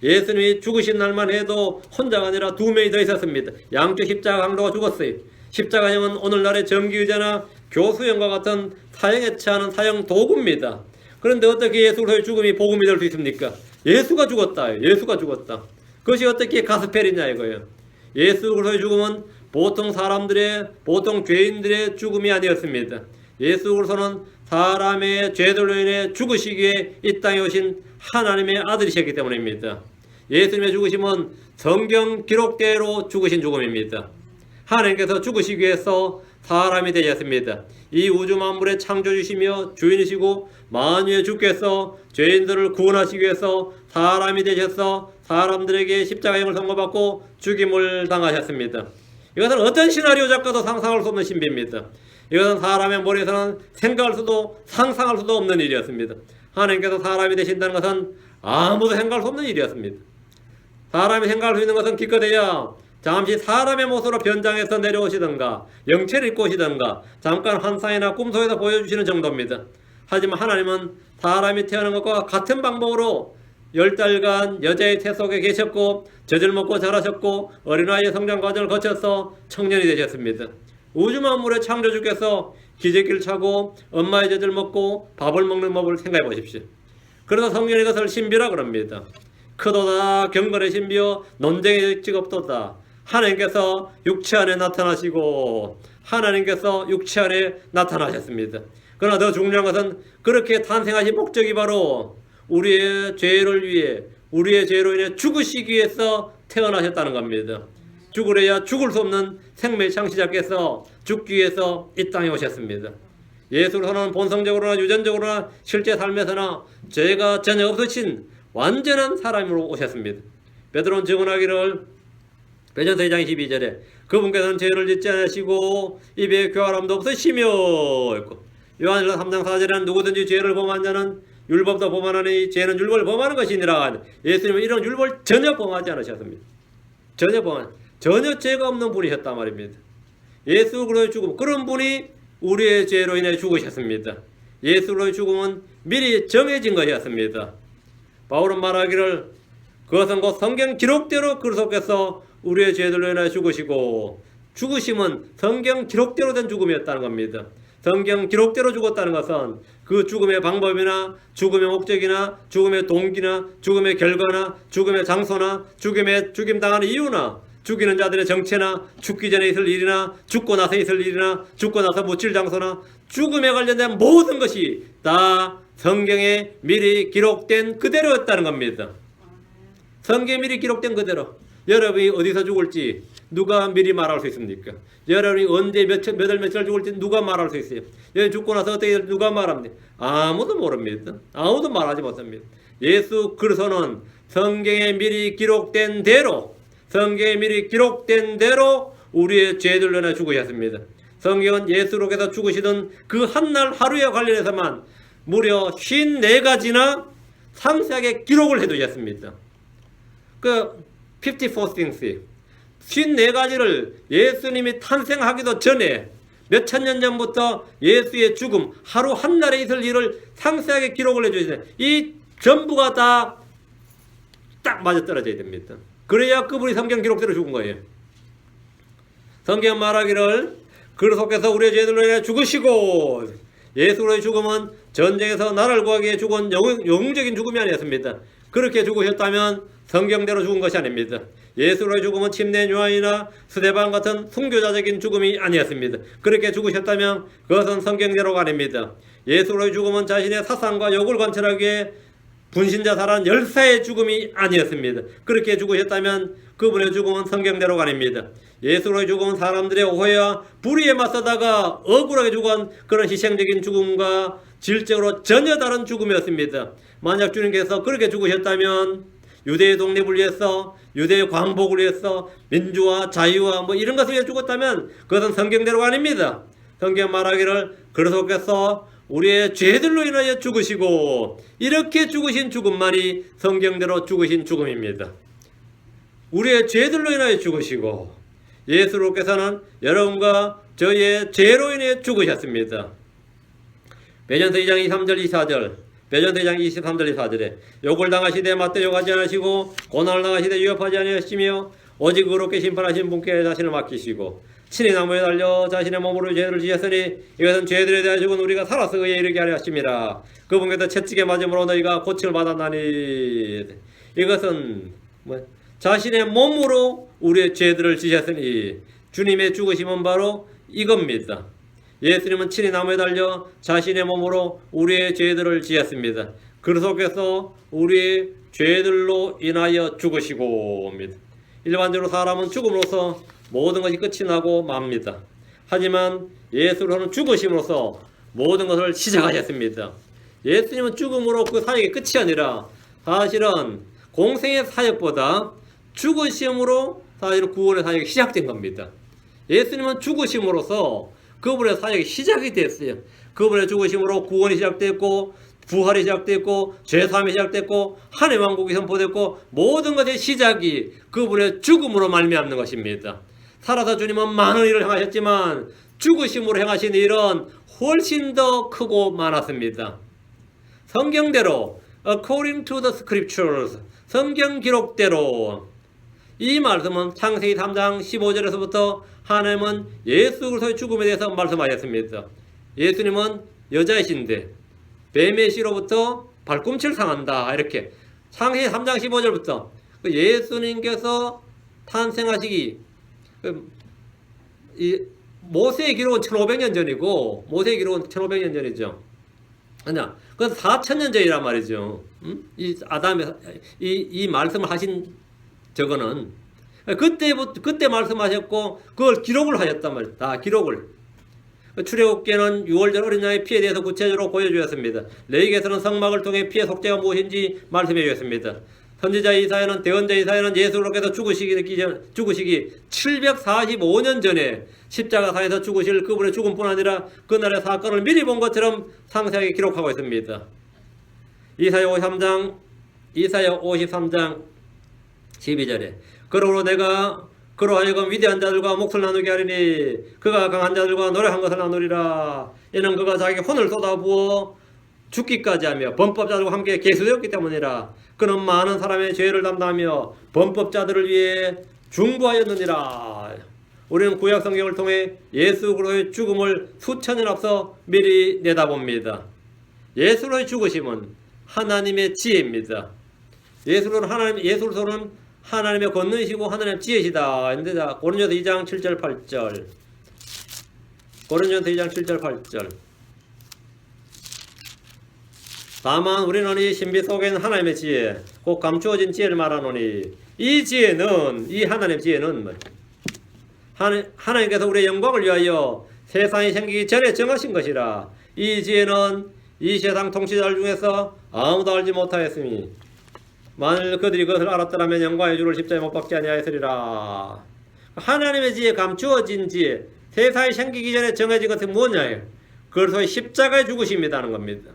예수님이 죽으신 날만 해도 혼자가 아니라 2명이 더 있었습니다. 양쪽 십자가 강도가 죽었어요. 십자가형은 오늘날의 정기의자나 교수형과 같은 사형에 처하는 사형 도구입니다. 그런데 어떻게 예수 그리스도의 죽음이 복음이 될 수 있습니까? 예수가 죽었다. 예수가 죽었다. 그것이 어떻게 가스펠이냐 이거예요. 예수 그리스도의 죽음은 보통 죄인들의 죽음이 아니었습니다. 예수 그리스도는 사람의 죄들로 인해 죽으시기에 이 땅에 오신 하나님의 아들이셨기 때문입니다. 예수님의 죽으심은 성경 기록대로 죽으신 죽음입니다. 하나님께서 죽으시기 위해서 사람이 되셨습니다. 이 우주 만물의 창조주시며 주인이시고 만유의 주께서 죄인들을 구원하시기 위해서 사람이 되셔서 사람들에게 십자가형을 선고받고 죽임을 당하셨습니다. 이것은 어떤 시나리오 작가도 상상할 수 없는 신비입니다. 이것은 사람의 머리에서는 생각할 수도 상상할 수도 없는 일이었습니다. 하나님께서 사람이 되신다는 것은 아무도 생각할 수 없는 일이었습니다. 사람이 생각할 수 있는 것은 기껏해야 잠시 사람의 모습으로 변장해서 내려오시던가 영체를 입고 오시던가 잠깐 환상이나 꿈속에서 보여주시는 정도입니다. 하지만 하나님은 사람이 태어난 것과 같은 방법으로 10달간 여자의 태 속에 계셨고 젖을 먹고 자라셨고 어린아이의 성장 과정을 거쳐서 청년이 되셨습니다. 우주 만물의 창조주께서 기저귀를 차고 엄마의 젖을 먹고 밥을 먹는 법을 생각해 보십시오. 그래서 성경이 이것을 신비라 그럽니다. 크도다 경건의 신비여 논쟁의 직업도다. 하나님께서 육체 안에 나타나시고 하나님께서 육체 안에 나타나셨습니다. 그러나 더 중요한 것은 그렇게 탄생하신 목적이 바로 우리의 죄를 위해 우리의 죄로 인해 죽으시기 위해서 태어나셨다는 겁니다. 죽으려야 죽을 수 없는 생명의 창시자께서 죽기 위해서 이 땅에 오셨습니다. 예수로서는 본성적으로나 유전적으로나 실제 삶에서나 죄가 전혀 없으신 완전한 사람으로 오셨습니다. 베드로는 증언하기를 베드로전서 2장 22절에 그분께서는 죄를 짓지 않으시고 입에 교활함도 없으시며 했고 요한일서 3장 4절에는 누구든지 죄를 범한 자는 율법도 범하나니 죄는 율법을 범하는 것이니라. 예수님은 이런 율법을 전혀 범하지 않으셨습니다. 전혀 죄가 없는 분이셨단 말입니다. 예수 그리스도의 죽음, 그런 분이 우리의 죄로 인해 죽으셨습니다. 예수 그리스도의 죽음은 미리 정해진 것이었습니다. 바울은 말하기를 그것은 곧 성경 기록대로 그리스도께서 우리의 죄들로 인해 죽으시고 죽으심은 성경 기록대로 된 죽음이었다는 겁니다. 성경 기록대로 죽었다는 것은 그 죽음의 방법이나 죽음의 목적이나 죽음의 동기나 죽음의 결과나 죽음의 장소나 죽임당하는 이유나 죽이는 자들의 정체나 죽기 전에 있을 일이나 죽고 나서 있을 일이나 죽고 나서 묻힐 장소나 죽음에 관련된 모든 것이 다 성경에 미리 기록된 그대로였다는 겁니다. 성경에 미리 기록된 그대로. 여러분이 어디서 죽을지 누가 미리 말할 수 있습니까? 여러분이 언제 몇월 며칠 죽을지 누가 말할 수 있어요? 여러분 죽고 나서 어떻게 누가 말합니까? 아무도 모릅니다. 아무도 말하지 못합니다. 예수 그리스도는 성경에 미리 기록된 대로 우리의 죄들로 인해 죽으셨습니다. 성경은 예수로께서 죽으시던 그 한날 하루에 관련해서만 무려 54가지나 상세하게 기록을 해두셨습니다. 54 things 54가지를 예수님이 탄생하기도 전에 몇천 년 전부터 예수의 죽음, 하루 한날에 있을 일을 상세하게 기록을 해주시네. 이 전부가 다 딱 맞아떨어져야 됩니다. 그래야 그분이 성경 기록대로 죽은 거예요. 성경 말하기를 그리스도께서 우리의 죄들로 인해 죽으시고, 예수의 죽음은 전쟁에서 나라를 구하기 위해 죽은 영웅적인 죽음이 아니었습니다. 그렇게 죽으셨다면 성경대로 죽은 것이 아닙니다. 예수의 죽음은 침례 요한이나 스데반 같은 순교자적인 죽음이 아니었습니다. 그렇게 죽으셨다면 그것은 성경대로가 아닙니다. 예수의 죽음은 자신의 사상과 욕을 관철하기 위해 분신자살한 열사의 죽음이 아니었습니다. 그렇게 죽으셨다면 그분의 죽음은 성경대로가 아닙니다. 예수로의 죽음은 사람들의 오해와 불의에 맞서다가 억울하게 죽은 그런 희생적인 죽음과 질적으로 전혀 다른 죽음이었습니다. 만약 주님께서 그렇게 죽으셨다면 유대의 독립을 위해서, 유대의 광복을 위해서, 민주화, 자유와 뭐 이런 것을 위해 죽었다면 그것은 성경대로가 아닙니다. 성경 말하기를 그리스도께서 우리의 죄들로 인하여 죽으시고, 이렇게 죽으신 죽음만이 성경대로 죽으신 죽음입니다. 우리의 죄들로 인하여 죽으시고, 예수께서는 여러분과 저희의 죄로 인해 죽으셨습니다. 베드로전서 2장 23절 24절, 베드로전서 2장 23절 24절에 욕을 당하시되 맞대 욕하지 않으시고 고난을 당하시되 위협하지 아니하시며 오직 의롭게 심판하신 분께 자신을 맡기시고 친히 나무에 달려 자신의 몸으로 죄를 지셨으니 이것은 죄들에 대하여 죽은 우리가 살아서 의에 이르게 하려 하심이라. 그분께서 채찍에 맞음으로 너희가 고침을 받았나니. 이것은 자신의 몸으로 우리의 죄들을 지셨으니 주님의 죽으심은 바로 이겁니다. 예수님은 친히 나무에 달려 자신의 몸으로 우리의 죄들을 지었습니다. 그리스도께서 우리의 죄들로 인하여 죽으시고 옵니다. 일반적으로 사람은 죽음으로써 모든 것이 끝이 나고 맙니다. 하지만 예수로는 죽으심으로써 모든 것을 시작하셨습니다. 예수님은 죽음으로 그 사역의 끝이 아니라 사실은 공생의 사역보다 죽으심으로 사실 구원의 사역이 시작된 겁니다. 예수님은 죽으심으로써 그분의 사역이 시작이 됐어요. 그분의 죽으심으로 구원이 시작됐고 부활이 시작됐고 죄사함이 시작됐고 하나님의 왕국이 선포됐고 모든 것의 시작이 그분의 죽음으로 말미암는 것입니다. 살아서 주님은 많은 일을 행하셨지만 죽으심으로 행하신 일은 훨씬 더 크고 많았습니다. 성경대로 according to the scriptures, 성경 기록대로 이 말씀은 창세기 3장 15절에서부터 하나님은 예수 그리스도의 죽음에 대해서 말씀하셨습니다. 예수님은 여자이신데 뱀의 씨로부터 발꿈치를 상한다. 이렇게 창세기 3장 15절부터 예수님께서 탄생하시기 이 모세의 기록은 1500년 전이고 모세의 기록은 1500년 전이죠. 아니야. 그건 4000년 전이란 말이죠. 이 아담의 이 말씀을 하신 저거는 그때 말씀하셨고 그걸 기록을 하셨단 말이에요. 다 기록을. 출애굽기에는 6월절 어린 양의 피에 대해서 구체적으로 보여주었습니다. 레위기에서는 성막을 통해 피의 속죄가 무엇인지 말씀해 주었습니다. 선지자 이사야는 대언자 이사야는 예수께서 죽으시기 745년 전에 십자가상에서 죽으실 그분의 죽음뿐 아니라 그날의 사건을 미리 본 것처럼 상세하게 기록하고 있습니다. 이사야 53장 12절에 그러므로 내가 그로 하여금 위대한 자들과 몫을 나누게 하리니 그가 강한 자들과 노래한 것을 나누리라. 이는 그가 자기 혼을 쏟아부어 죽기까지 하며 범법자들과 함께 계수되었기 때문이라. 그는 많은 사람의 죄를 담당하며 범법자들을 위해 중보하였느니라. 우리는 구약 성경을 통해 예수 그리스도의 죽음을 수천년 앞서 미리 내다봅니다. 예수로의 죽으심은 하나님의 지혜입니다. 예수로는 하나님의 권능이시고 하나님의 지혜시다. 근데 고린도서 2장 7절 8절. 고린도서 2장 7절 8절. 다만 우리는 이 신비 속에는 하나님의 지혜, 곧 감추어진 지혜를 말하노니 이 지혜는, 이 하나님의 지혜는 하나님께서 우리의 영광을 위하여 세상이 생기기 전에 정하신 것이라. 이 지혜는 이 세상 통치자들 중에서 아무도 알지 못하였으니 만일 그들이 그것을 알았더라면 영광의 주를 십자가에 못 박지 아니하였으리라. 하나님의 지혜, 감추어진 지혜, 세상이 생기기 전에 정해진 것은 뭐냐예요? 그래서 십자가에 죽으심이라는 겁니다.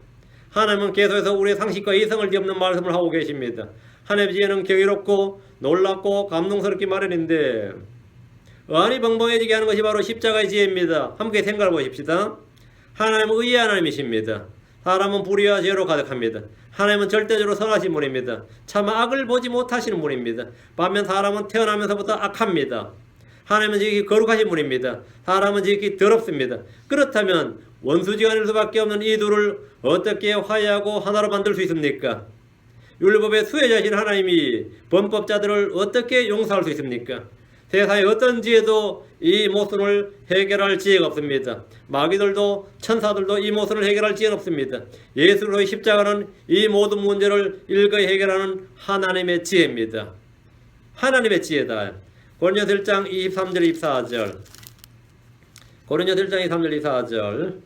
하나님은 계속해서 우리의 상식과 이성을 뒤엎는 말씀을 하고 계십니다. 하나님의 지혜는 경이롭고 놀랍고 감동스럽기 마련인데 의안이 벙벙해지게 하는 것이 바로 십자가의 지혜입니다. 함께 생각해 보십시다. 하나님은 의의 하나님이십니다. 사람은 불의와 죄로 가득합니다. 하나님은 절대적으로 선하신 분입니다. 차마 악을 보지 못하시는 분입니다. 반면 사람은 태어나면서부터 악합니다. 하나님은 지극히 거룩하신 분입니다. 사람은 지극히 더럽습니다. 그렇다면 원수지간일 수밖에 없는 이 둘을 어떻게 화해하고 하나로 만들 수 있습니까? 율법의 수혜자신 하나님이 범법자들을 어떻게 용서할 수 있습니까? 세상에 어떤 지혜도 이 모순을 해결할 지혜가 없습니다. 마귀들도 천사들도 이 모순을 해결할 지혜는 없습니다. 예수 그리스도의 십자가는 이 모든 문제를 일거이 해결하는 하나님의 지혜입니다. 하나님의 지혜다. 고린도서 1장 23절 24절. 고린도서 1장 23절 24절.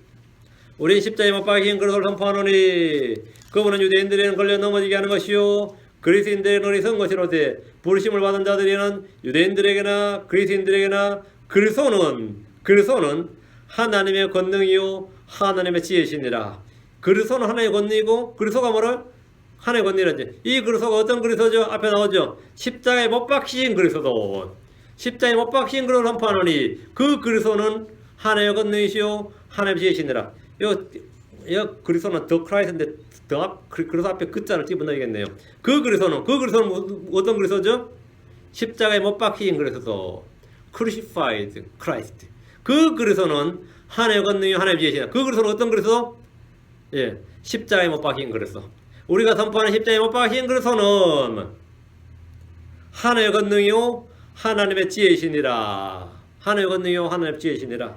우린 십자가에 못 박힌 그리스도를 선포하노니 그분은 유대인들에게는 걸려 넘어지게 하는 것이요 그리스인들에게는 어리석은 것이로되 부르심을 받은 자들에게는 유대인들에게나 그리스인들에게나 그리스도는 하나님의 권능이요 하나님의 지혜시니라. 그리스도는 하나님의 권능이고 그리스도가 뭐라? 하나님의 권능이라지. 이 그리스도가 어떤 그리스도죠? 앞에 나오죠. 십자가에 못 박히신 그리스도. 십자가에 못 박히신 그리스도를 선포하노니 그 그리스도는 하나님의 권능이시요 하나님의 지혜시니라. 여 그리스도는 더 크라이스인데 그리스도 앞에 그 자를 집어넣어야겠네요. 그 그리스도는 어떤 그리스도죠? 십자가에 못 박힌 그리스도. crucified Christ. 그 그리스도는 하나님의 권능이 하나님의 지혜시다. 그 그리스도는 어떤 그리스도? 예, 십자가에 못 박힌 그리스도. 우리가 선포하는 십자가에 못 박힌 그리스도는 하나님의 권능이요 하나님의 지혜시니라. 하나님의 권능이요 하나님의 지혜시니라.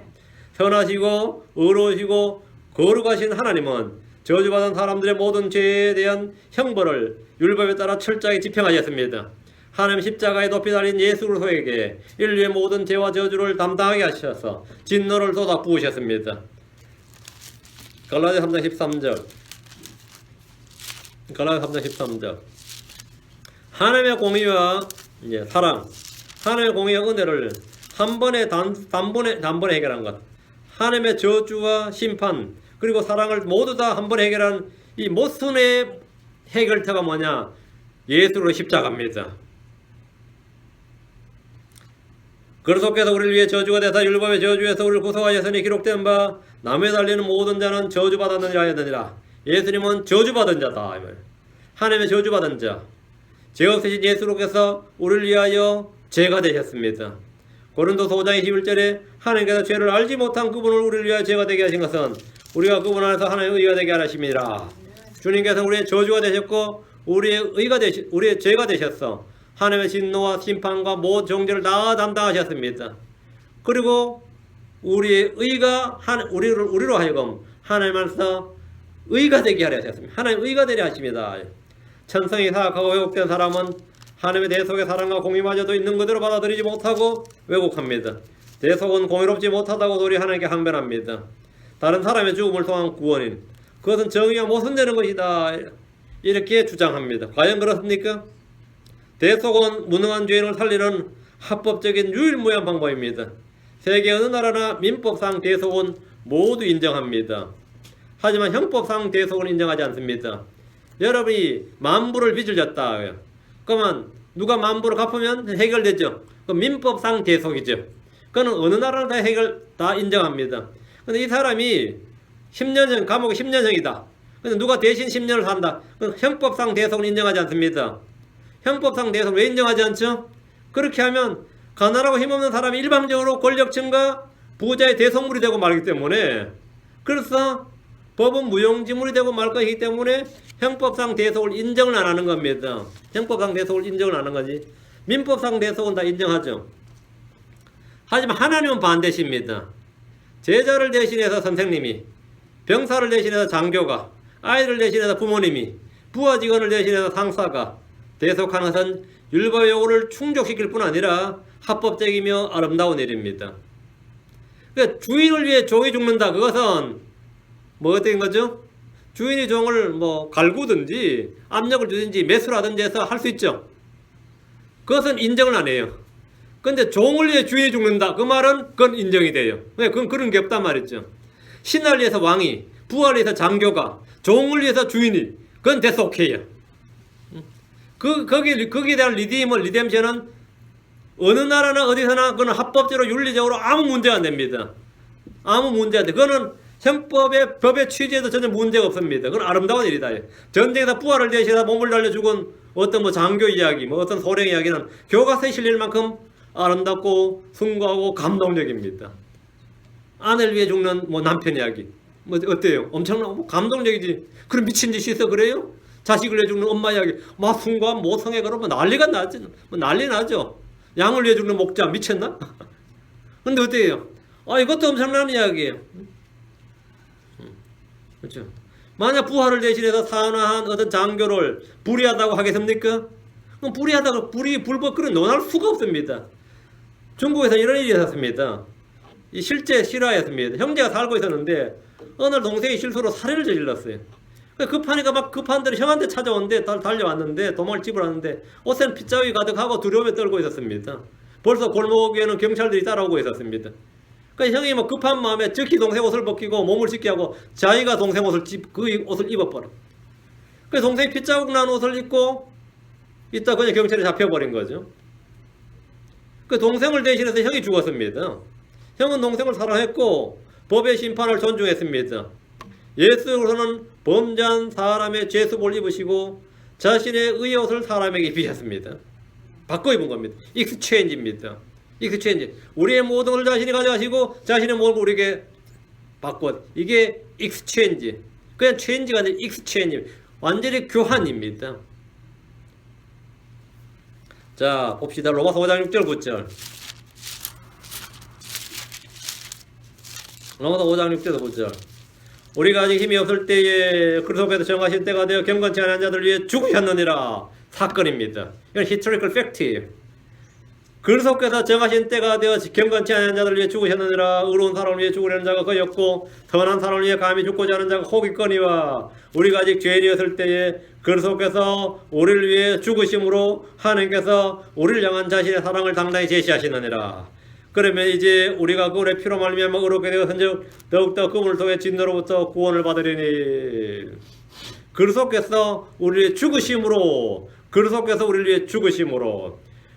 선하시고 의로우시고 거룩하신 하나님은 저주받은 사람들의 모든 죄에 대한 형벌을 율법에 따라 철저하게 집행하셨습니다. 하나님 십자가에 높이 달린 예수 그리스도에게 인류의 모든 죄와 저주를 담당하게 하셔서 진노를 쏟아 부으셨습니다. 갈라디아 3장 13절. 갈라디아 3장 13절. 하나님의 공의와 사랑, 하나님의 공의와 은혜를 단번에 해결한 것. 하나님의 저주와 심판 그리고 사랑을 모두 다 한 번에 해결한 이 모순의 해결처가 뭐냐? 예수로 십자가입니다. 그리스도께서 우리를 위해 저주가 되사 율법의 저주에서 우리를 구속하셨으니 기록된 바 남에 달리는 모든 자는 저주받았느니라 하였느니라. 예수님은 저주받은 자다. 하나님의 저주받은 자. 죄 없으신 예수로께서 우리를 위하여 죄가 되셨습니다. 고린도서 5장 21절에 하나님께서 죄를 알지 못한 그분을 우리를 위하여 죄가 되게 하신 것은 우리가 그분 안에서 하나님의 의가 되게 하심이라. 주님께서 우리의 저주가 되셨고 우리의 죄가 되셨어. 하나님의 진노와 심판과 모든 정죄를 다 담당하셨습니다. 그리고 우리의 의가 우리로 하여금 하나님 안에서 의가 되게 하려 하셨습니다. 하나님 의가 되려 하십니다. 천성이 사악하고 왜곡된 사람은 하나님의 대속의 사랑과 공의마저도 있는 그대로 받아들이지 못하고 왜곡합니다. 대속은 공의롭지 못하다고 도리 하나님께 항변합니다. 다른 사람의 죽음을 통한 구원인 그것은 정의가 모순되는 것이다 이렇게 주장합니다. 과연 그렇습니까? 대속은 무능한 죄인을 살리는 합법적인 유일무이한 방법입니다. 세계 어느 나라나 민법상 대속은 모두 인정합니다. 하지만 형법상 대속은 인정하지 않습니다. 여러분이 만불을 빚을 졌다. 그러면 누가 만불을 갚으면 해결되죠. 그 민법상 대속이죠. 그거는 어느 나라나 다 인정합니다. 근데 이 사람이 10년형 감옥에 10년형이다. 근데 누가 대신 10년을 산다. 그럼 형법상 대속은 인정하지 않습니다. 형법상 대속 왜 인정하지 않죠? 그렇게 하면 가난하고 힘없는 사람이 일방적으로 권력층과 부자의 대속물이 되고 말기 때문에 그래서 법은 무용지물이 되고 말 것이기 때문에 형법상 대속을 인정을 안 하는 겁니다. 형법상 대속을 인정을 안 하는 거지. 민법상 대속은 다 인정하죠. 하지만 하나님은 반대십니다. 제자를 대신해서 선생님이, 병사를 대신해서 장교가, 아이를 대신해서 부모님이, 부하 직원을 대신해서 상사가 대속하는 것은 율법의 요구를 충족시킬 뿐 아니라 합법적이며 아름다운 일입니다. 그러니까 주인을 위해 종이 죽는다. 그것은 뭐 어떤 거죠? 주인이 종을 갈구든지 압력을 주든지 매수라든지 해서 할 수 있죠. 그것은 인정을 안 해요. 근데 종을 위해 주인이 죽는다. 그 말은 그건 인정이 돼요. 왜? 그건 그런 게 없단 말이죠. 신하를 위해서 왕이, 부하를 위해서 장교가, 종을 위해서 주인이, 그건 됐어, 오케이야. 거기에 대한 리뎀션은 어느 나라나 어디서나 그건 합법적으로 윤리적으로 아무 문제가 안 됩니다. 아무 문제가 안 돼. 그거는 형법의 법의 취지에도 전혀 문제가 없습니다. 그건 아름다운 일이다. 전쟁에서 부하를 대신해서 몸을 날려 죽은 어떤 장교 이야기, 어떤 소령 이야기는 교과서에 실릴 만큼 아름답고 숭고하고 감동적입니다. 아내를 위해 죽는 남편 이야기, 어때요? 엄청나고 감동적이지. 그럼 미친 짓이 있어 그래요? 자식을 위해 죽는 엄마 이야기, 숭고한 모성애 그러면 난리가 나죠. 난리 나죠. 양을 위해 죽는 목자 미쳤나? 근데 어때요? 이것도 엄청난 이야기예요. 그렇죠? 만약 부활을 대신해서 산화한 어떤 장교를 불의하다고 하겠습니까? 그럼 불의하다고 불법 그런 논할 수가 없습니다. 중국에서 이런 일이 있었습니다. 이 실제 실화였습니다. 형제가 살고 있었는데 어느 날 동생이 실수로 살해를 저질렀어요. 급하니까 막 급한 대로 형한테 찾아오는데 달려왔는데 도망을 집으라는데 옷에는 핏자국이 가득하고 두려움에 떨고 있었습니다. 벌써 골목에는 경찰들이 따라오고 있었습니다. 그러니까 형이 뭐 급한 마음에 즉시 동생 옷을 벗기고 몸을 씻게 하고 자기가 동생 옷을 그 옷을 입어버려. 그래서 동생이 핏자국 난 옷을 입고 있다 그냥 경찰에 잡혀버린 거죠. 그 동생을 대신해서 형이 죽었습니다. 형은 동생을 사랑했고 법의 심판을 존중했습니다. 예수로서는 범죄한 사람의 죄수복을 입으시고 자신의 의의 옷을 사람에게 입히셨습니다. 바꿔 입은 겁니다. 익스체인지입니다. 익스체인지. 우리의 모든 것을 자신이 가져가시고 자신의 모든 걸 우리에게 바꿔. 이게 익스체인지. 그냥 체인지가 아니라 익스체인지. 완전히 교환입니다. 자, 봅시다. 로마서 5장 6절 9절. 로마서 5장 6절 9절. 우리가 아직 힘이 없을 때에 그리스도께서 정하신 때가 되어 경건치 않은 자들 위해 죽으셨느니라. 사건입니다. 이건 historical fact이에요. 그리스도께서 정하신 때가 되어 경건치 않은 자들 위해 죽으셨느니라. 의로운 사람을 위해 죽으려는 자가 거의 없고 선한 사람을 위해 감히 죽고자 하는 자가 혹 있거니와 우리가 아직 죄인이었을 때에 그리스도께서 우리를 위해 죽으심으로 하나님께서 우리를 향한 자신의 사랑을 당당히 제시하시느니라. 그러면 이제 우리가 그분의 피로 말미암아 의롭게 되었은즉 더욱더 그분을 통해 진노로부터 구원을 받으리니. 그리스도께서 우리를 죽으심으로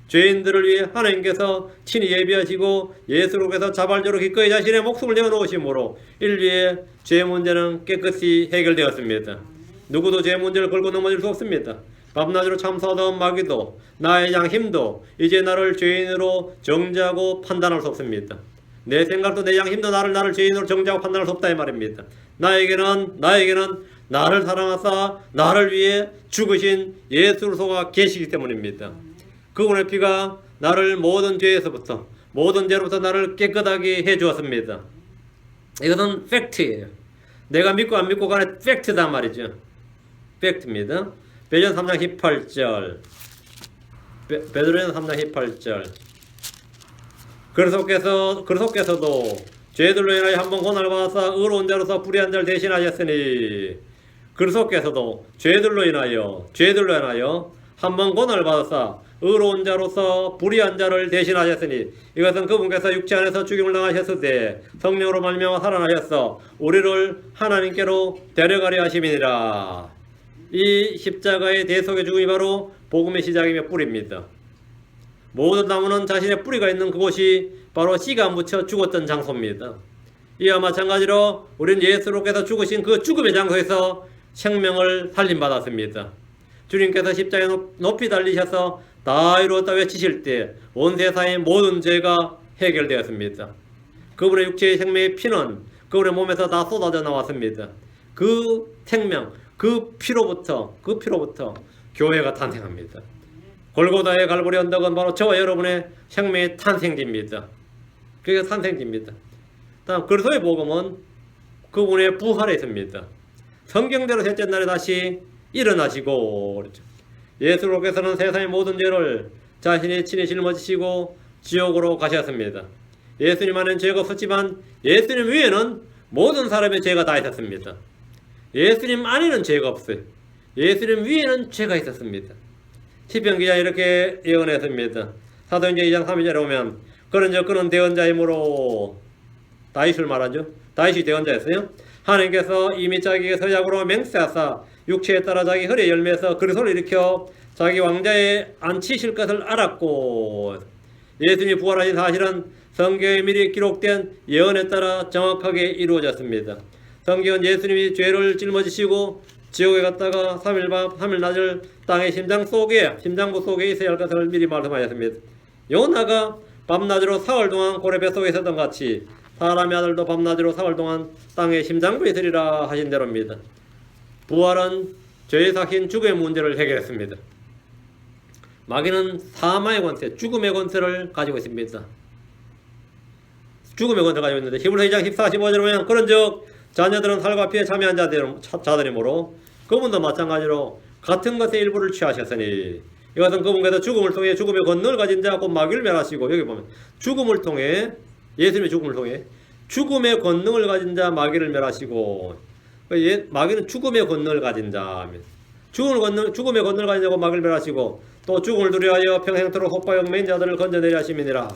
죄인들을 위해 하나님께서 친히 예비하시고 예수로께서 자발적으로 기꺼이 자신의 목숨을 내어놓으심으로 인류의 죄 문제는 깨끗이 해결되었습니다. 누구도 죄 문제를 걸고 넘어질 수 없습니다. 밤낮으로 참사하던 마귀도 나의 양 힘도 이제 나를 죄인으로 정죄하고 판단할 수 없습니다. 내 생각도 내 양 힘도 나를 죄인으로 정죄하고 판단할 수 없다 이 말입니다. 나에게는 나를 사랑하사 나를 위해 죽으신 예수 그리스도가 계시기 때문입니다. 그분의 피가 나를 모든 죄로부터 나를 깨끗하게 해주었습니다. 이것은 팩트예요. 내가 믿고 안 믿고 간에 팩트단 말이죠. 팩트입니다. 베드로전 3장 18절. 베드로전 3장 18절. 그리스도께서도 죄들로 인하여 한번 고난을 받아서 의로운 자로서 불의한 자를 대신하셨으니 그리스도께서도 죄들로 인하여 한번 고난을 받아서 의로운 자로서 불의한 자를 대신하셨으니 이것은 그분께서 육체 안에서 죽임을 당하셨을 때 성령으로 말미암아 살아나셔서 우리를 하나님께로 데려가려 하심이니라. 이 십자가의 대속의 죽음이 바로 복음의 시작이며 뿌리입니다. 모든 나무는 자신의 뿌리가 있는 그곳이 바로 씨가 안 묻혀 죽었던 장소입니다. 이와 마찬가지로 우리는 예수로께서 죽으신 그 죽음의 장소에서 생명을 살림받았습니다. 주님께서 십자가에 높이 달리셔서 다 이루었다 외치실 때 온 세상의 모든 죄가 해결되었습니다. 그분의 육체의 생명의 피는 그분의 몸에서 다 쏟아져 나왔습니다. 그 생명, 그 피로부터 교회가 탄생합니다. 골고다의 갈보리 언덕은 바로 저와 여러분의 생명의 탄생지입니다. 그게 탄생지입니다. 다음 그리스도의 복음은 그분의 부활에 있습니다. 성경대로 셋째 날에 다시 일어나시고 그렇죠. 예수로께서는 세상의 모든 죄를 자신이 친히 짊어지시고 지옥으로 가셨습니다. 예수님 안에는 죄가 없었지만 예수님 위에는 모든 사람의 죄가 다 있었습니다. 예수님 안에는 죄가 없어요. 예수님 위에는 죄가 있었습니다. 시편 기자 이렇게 예언했습니다. 사도행전 2장 3절에 보면 그는 대언자이므로 다윗을 말하죠. 다윗이 대언자였어요. 하나님께서 이미 자기의 서약으로 맹세하사 육체에 따라 자기 허리에 열매서 그리스도를 일으켜 자기 왕자에 앉히실 것을 알았고 예수님이 부활하신 사실은 성경에 미리 기록된 예언에 따라 정확하게 이루어졌습니다. 성경은 예수님이 죄를 짊어지시고 지옥에 갔다가 3일 밤 3일 낮을 땅의 심장부 속에 있어야 할 것을 미리 말씀하셨습니다. 요나가 밤낮으로 사흘 동안 고래 뱃속에 있었던 같이 사람의 아들도 밤낮으로 사흘 동안 땅의 심장부에 있으리라 하신 대로입니다. 부활은 죄의 삭힌 죽음의 문제를 해결했습니다. 마귀는 사망의 권세, 죽음의 권세를 가지고 있습니다. 죽음의 권세를 가지고 있는데 히브리서 2장 14, 15절에 보면 그런즉 자녀들은 살과 피에 참여한 자들이므로 그분도 마찬가지로 같은 것의 일부를 취하셨으니 이것은 그분께서 죽음을 통해 죽음의 권능을 가진 자 곧 마귀를 멸하시고, 여기 보면 죽음을 통해, 예수님의 죽음을 통해 죽음의 권능을 가진 자 마귀를 멸하시고, 마귀는 죽음의 권능을 가진 자, 죽음의 권능을 가진 자고 마귀를 멸하시고 또 죽음을 두려워하여 평생토록 속과 얽매인 자들을 건져내려 하심이니라.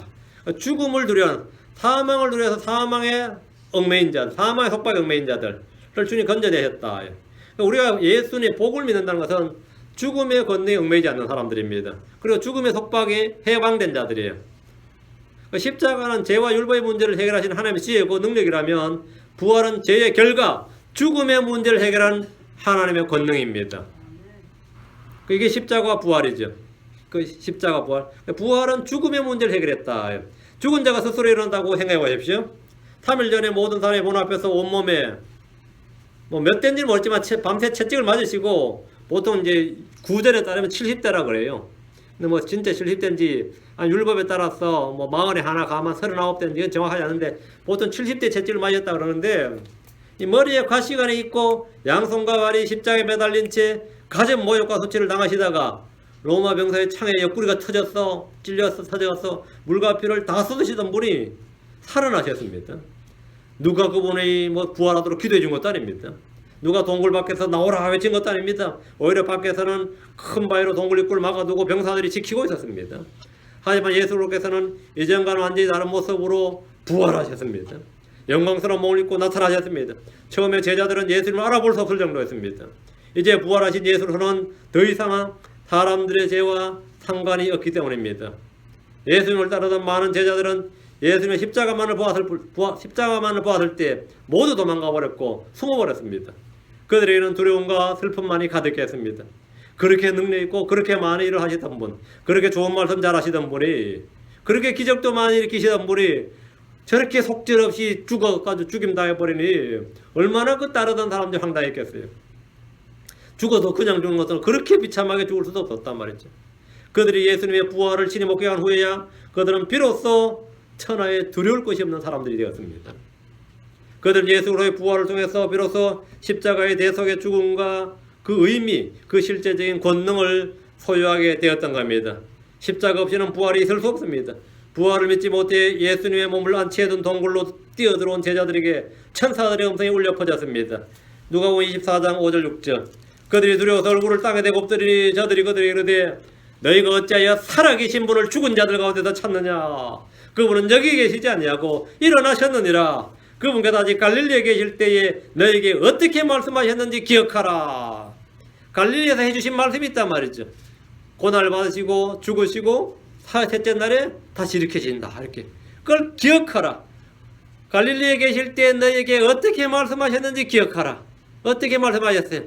죽음을 두려워, 사망을 두려워서 사망의 얽매인 자, 사망의 속박에 얽매인 자들을 주님 건져내셨다. 우리가 예수님의 복을 믿는다는 것은 죽음의 권능에 얽매이지 않는 사람들입니다. 그리고 죽음의 속박에 해방된 자들이에요. 십자가는 죄와 율법의 문제를 해결하시는 하나님의 지혜고 능력이라면 부활은 죄의 결과, 죽음의 문제를 해결하는 하나님의 권능입니다. 이게 십자가와 부활이죠. 그 십자가 부활. 부활은 죽음의 문제를 해결했다. 죽은 자가 스스로 일어난다고 생각해 보십시오. 3일 전에 모든 사람의 본 앞에서 온몸에 몇 대인지는 모르지만 밤새 채찍을 맞으시고, 보통 이제 구절에 따르면 70대라 그래요. 근데 진짜 70대인지 율법에 따라서 마흔에 하나 가만 39대인지 이건 정확하지 않은데 보통 70대 채찍을 맞았다 그러는데, 이 머리에 가시관이 있고 양손과 발이 십자가에 매달린 채 가진 모욕과 수치를 당하시다가 로마 병사의 창에 옆구리가 터졌어, 찔렸어, 터졌어, 물과 피를 다 쏟으시던 분이 살아나셨습니다. 누가 그분의 부활하도록 기도해 준 것도 아닙니다. 누가 동굴 밖에서 나오라 외친 것도 아닙니다. 오히려 밖에서는 큰 바위로 동굴 입구를 막아두고 병사들이 지키고 있었습니다. 하지만 예수님께서는 이전과는 완전히 다른 모습으로 부활하셨습니다. 영광스러운 몸을 입고 나타나셨습니다. 처음에 제자들은 예수님을 알아볼 수 없을 정도였습니다. 이제 부활하신 예수로서는 더 이상 사람들의 죄와 상관이 없기 때문입니다. 예수님을 따르던 많은 제자들은 예수님의 십자가만을 보았을 때 모두 도망가 버렸고 숨어버렸습니다. 그들에게는 두려움과 슬픔만이 가득했습니다. 그렇게 능력 있고 그렇게 많은 일을 하시던 분, 그렇게 좋은 말씀 잘하시던 분이, 그렇게 기적도 많이 일으키시던 분이 저렇게 속절없이 죽어가지고 죽임 당해버리니 얼마나 그 따르던 사람들이 황당했겠어요. 죽어도 그냥 죽는 것은 그렇게 비참하게 죽을 수도 없었단 말이죠. 그들이 예수님의 부활을 친히 목격한 후에야 그들은 비로소 천하에 두려울 것이 없는 사람들이 되었습니다. 그들은 예수 그리스도의 부활을 통해서 비로소 십자가의 대속의 죽음과 그 의미, 그 실제적인 권능을 소유하게 되었던 겁니다. 십자가 없이는 부활이 있을 수 없습니다. 부활을 믿지 못해 예수님의 몸을 안치해둔 동굴로 뛰어들어온 제자들에게 천사들의 음성이 울려 퍼졌습니다. 누가복음 24장 5절 6절. 그들이 두려워서 얼굴을 땅에 대고 엎드리니 저들이 그들에게 이르되 너희가 어찌하여 살아계신 분을 죽은 자들 가운데서 찾느냐? 그분은 여기 계시지 않냐고 일어나셨느니라. 그분께서 아직 갈릴리에 계실 때에 너에게 어떻게 말씀하셨는지 기억하라. 갈릴리에서 해주신 말씀이 있단 말이죠. 고난을 받으시고 죽으시고 셋째 날에 다시 일으켜진다. 이렇게 그걸 기억하라. 갈릴리에 계실 때 너에게 어떻게 말씀하셨는지 기억하라. 어떻게 말씀하셨어요?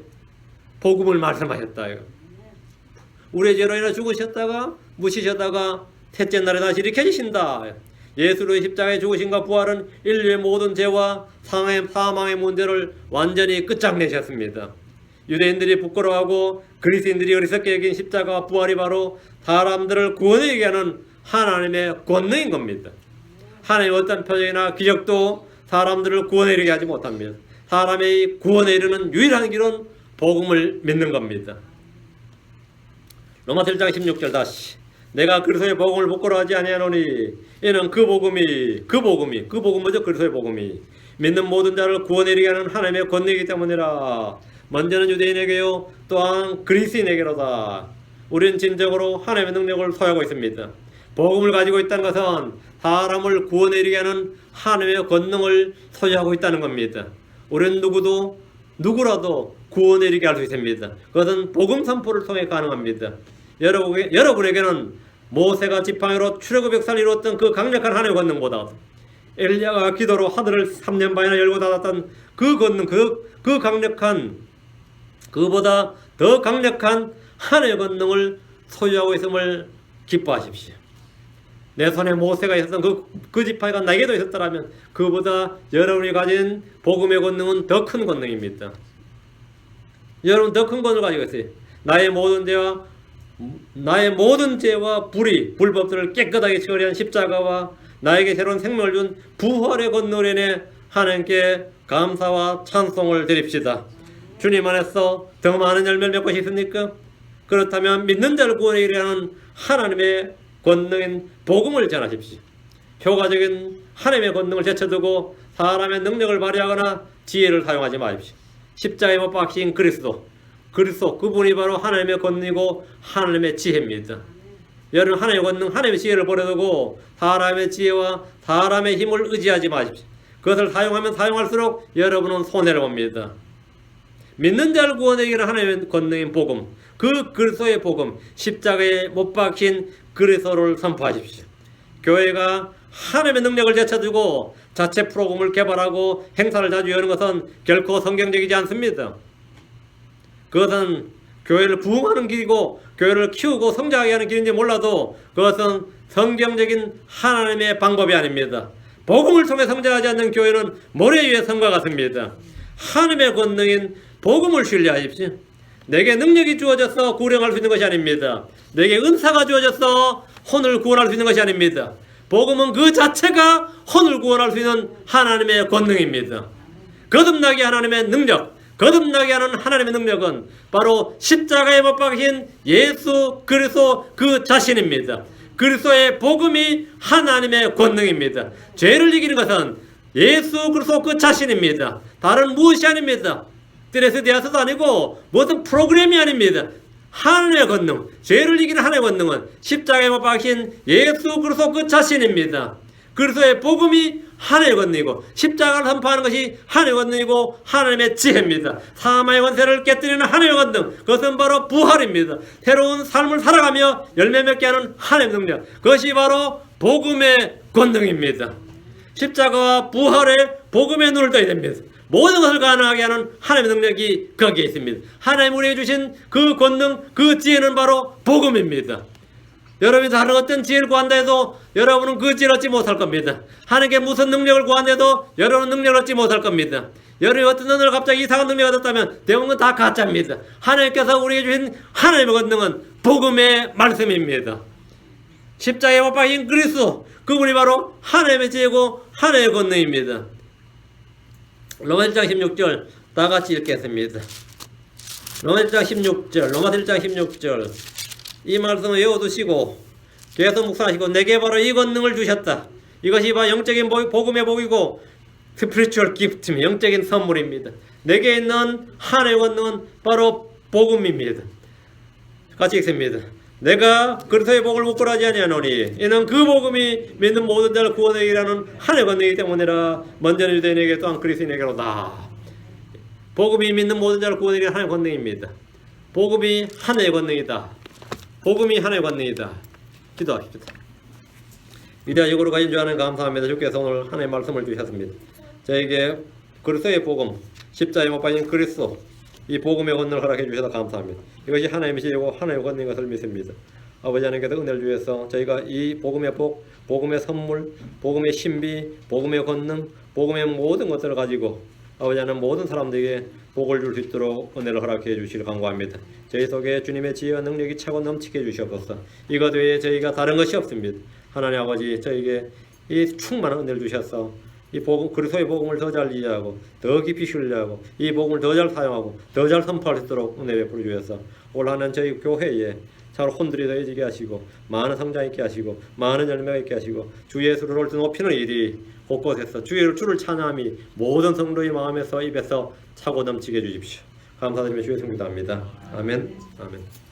복음을 말씀하셨다. 우리의 죄로 인해 죽으셨다가 묻히셨다가 셋째 날에 다시 일으켜지신다. 예수의 십자가의 죽으심과 부활은 인류의 모든 죄와 사망의 문제를 완전히 끝장내셨습니다. 유대인들이 부끄러워하고 그리스인들이 어리석게 여긴 십자가와 부활이 바로 사람들을 구원하게 하는 하나님의 권능인 겁니다. 하나님의 어떤 표적이나 기적도 사람들을 구원에 이르게 하지 못합니다. 사람의 구원에 이르는 유일한 길은 복음을 믿는 겁니다. 로마서 1장 16절 다시. 내가 그리스도의 복음을 부끄러워하지 아니하노니 이는 그 복음이 뭐죠? 그리스도의 복음이 믿는 모든 자를 구원에 이르게 하는 하나님의 권능이기 때문이라. 먼저는 유대인에게요 또한 그리스인에게로다. 우리는 진정으로 하나님의 능력을 소유하고 있습니다. 복음을 가지고 있다는 것은 사람을 구원에 이르게 하는 하나님의 권능을 소유하고 있다는 겁니다. 우리는 누구라도 구원에 이르게 할 수 있습니다. 그것은 복음 선포를 통해 가능합니다. 여러분에게는 모세가 지팡이로 출애굽 역사를 이루었던 그 강력한 하나님의 권능보다 엘리야가 기도로 하늘을 3년 반이나 열고 닫았던 그 권능, 그 강력한, 그보다 더 강력한 하나님의 권능을 소유하고 있음을 기뻐하십시오. 내 손에 모세가 있었던 그 지팡이가 나에게도 있었더라면 그보다 여러분이 가진 복음의 권능은 더 큰 권능입니다. 여러분 더 큰 권능을 가지고 있어요. 나의 모든 죄와 나의 모든 죄와 불법들을 깨끗하게 처리한 십자가와 나에게 새로운 생명을 준 부활의 권능으로 하나님께 감사와 찬송을 드립시다. 주님 안에서 더 많은 열매를 맺고 싶습니까? 그렇다면 믿는 자를 구원에 이르는 하나님의 권능인 복음을 전하십시오. 효과적인 하나님의 권능을 제쳐두고 사람의 능력을 발휘하거나 지혜를 사용하지 마십시오. 십자가에 못 박힌 그리스도 그분이 바로 하나님의 권능이고 하나님의 지혜입니다. 여러분 하나님의 권능, 하나님의 지혜를 버려두고 사람의 지혜와 사람의 힘을 의지하지 마십시오. 그것을 사용하면 사용할수록 여러분은 손해를 봅니다. 믿는 자를 구원에 이르는 하나님의 권능인 복음, 그 그리스도의 복음, 십자가에 못 박힌 그리스도를 선포하십시오. 교회가 하나님의 능력을 제쳐두고 자체 프로그램을 개발하고 행사를 자주 여는 것은 결코 성경적이지 않습니다. 그것은 교회를 부흥하는 길이고 교회를 키우고 성장하게 하는 길인지 몰라도 그것은 성경적인 하나님의 방법이 아닙니다. 복음을 통해 성장하지 않는 교회는 모래 위에 성과 같습니다. 하나님의 권능인 복음을 신뢰하십시오. 내게 능력이 주어져서 구령할 수 있는 것이 아닙니다. 내게 은사가 주어져서 혼을 구원할 수 있는 것이 아닙니다. 복음은 그 자체가 혼을 구원할 수 있는 하나님의 권능입니다. 거듭나게 하나님의 능력, 거듭나게 하는 하나님의 능력은 바로 십자가에 못 박힌 예수 그리스도 그 자신입니다. 그리스도의 복음이 하나님의 권능입니다. 죄를 이기는 것은 예수 그리스도 그 자신입니다. 다른 무엇이 아닙니다. 스트레스 디아스도 아니고 무슨 프로그램이 아닙니다. 하나님의 권능, 죄를 이기는 하나님의 권능은 십자가에 못 박힌 예수 그리스도 그 자신입니다. 그리스도의 복음이 하나님의 권능이고 십자가를 선포하는 것이 하나님의 권능이고 하나님의 지혜입니다. 사망의 권세를 깨뜨리는 하나님의 권능, 그것은 바로 부활입니다. 새로운 삶을 살아가며 열매 맺게 하는 하나님의 능력, 그것이 바로 복음의 권능입니다. 십자가와 부활의 복음의 눈을 떠야 됩니다. 모든 것을 가능하게 하는 하나님의 능력이 거기에 있습니다. 하나님 우리에게 주신 그 권능, 그 지혜는 바로 복음입니다. 여러분이 다른 어떤 지혜를 구한다 해도 여러분은 그 지혜를 얻지 못할 겁니다. 하나님께 무슨 능력을 구한다 해도 여러분은 능력을 얻지 못할 겁니다. 여러분이 어떤 능력을 갑자기 이상한 능력을 얻었다면 대부분 다 가짜입니다. 하나님께서 우리에게 주신 하나님의 권능은 복음의 말씀입니다. 십자가에 못 박힌 그리스도, 그분이 바로 하나님의 지혜고 하나님의 권능입니다. 로마서 1장 16절 다 같이 읽겠습니다. 로마서 1장 16절, 로마서 1장 16절 이 말씀을 외워두시고 계속 묵상하시고 내게 바로 이 권능을 주셨다. 이것이 바로 영적인 복음의 복이고 스피리추얼 기프트입니다. 영적인 선물입니다. 내게 있는 하나님의 권능은 바로 복음입니다. 같이 읽습니다. 내가 그리스도의 복을 묵고라지 아니하노니 이는 그 복음이 믿는 모든 자를 구원에 이르는 하나님의 권능이기 때문이라. 먼저는 유대인에게 또한 그리스도인에게로다. 복음이 믿는 모든 자를 구원에 이르는 하나님의 권능입니다. 복음이 하나님의 권능이다. 복음이 하나님의 권능이다. 기도하십시다. 위대한 역으로 가진 주 하나님 감사합니다. 주께서 오늘 하나님의 말씀을 주셨습니다. 저에게 그리스도의 복음, 십자가에 못 박힌 그리스도, 이 복음의 권능을 허락해 주셔서 감사합니다. 이것이 하나님의 지혜고 하나님의 권능인 것을 믿습니다. 아버지 하나님께서 은혜를 주셔서 저희가 이 복음의 복, 복음의 선물, 복음의 신비, 복음의 권능, 복음의 모든 것들을 가지고 아버지 하나님 모든 사람들에게 복을 줄 수 있도록 은혜를 허락해 주시길 간구합니다. 저희 속에 주님의 지혜와 능력이 차고 넘치게 해주시옵소서. 이것 외에 저희가 다른 것이 없습니다. 하나님 아버지 저에게 이 충만한 은혜를 주셔서 이 복음, 그리스도의 복음을 더 잘 이해하고 더 깊이 신뢰하고 이 복음을 더 잘 사용하고 더 잘 선포할 수 있도록 은혜 베풀어 주셔서 올 한해는 저희 교회에 잘 혼들이 더해지게 하시고 많은 성장 있게 하시고 많은 열매가 있게 하시고 주 예수를 옳게 높이는 일이 곳곳에서 주를 찬양함이 모든 성도의 마음에서 입에서 차고 넘치게 해주십시오. 감사드리며 주의 성기도합니다. 아멘. 아멘.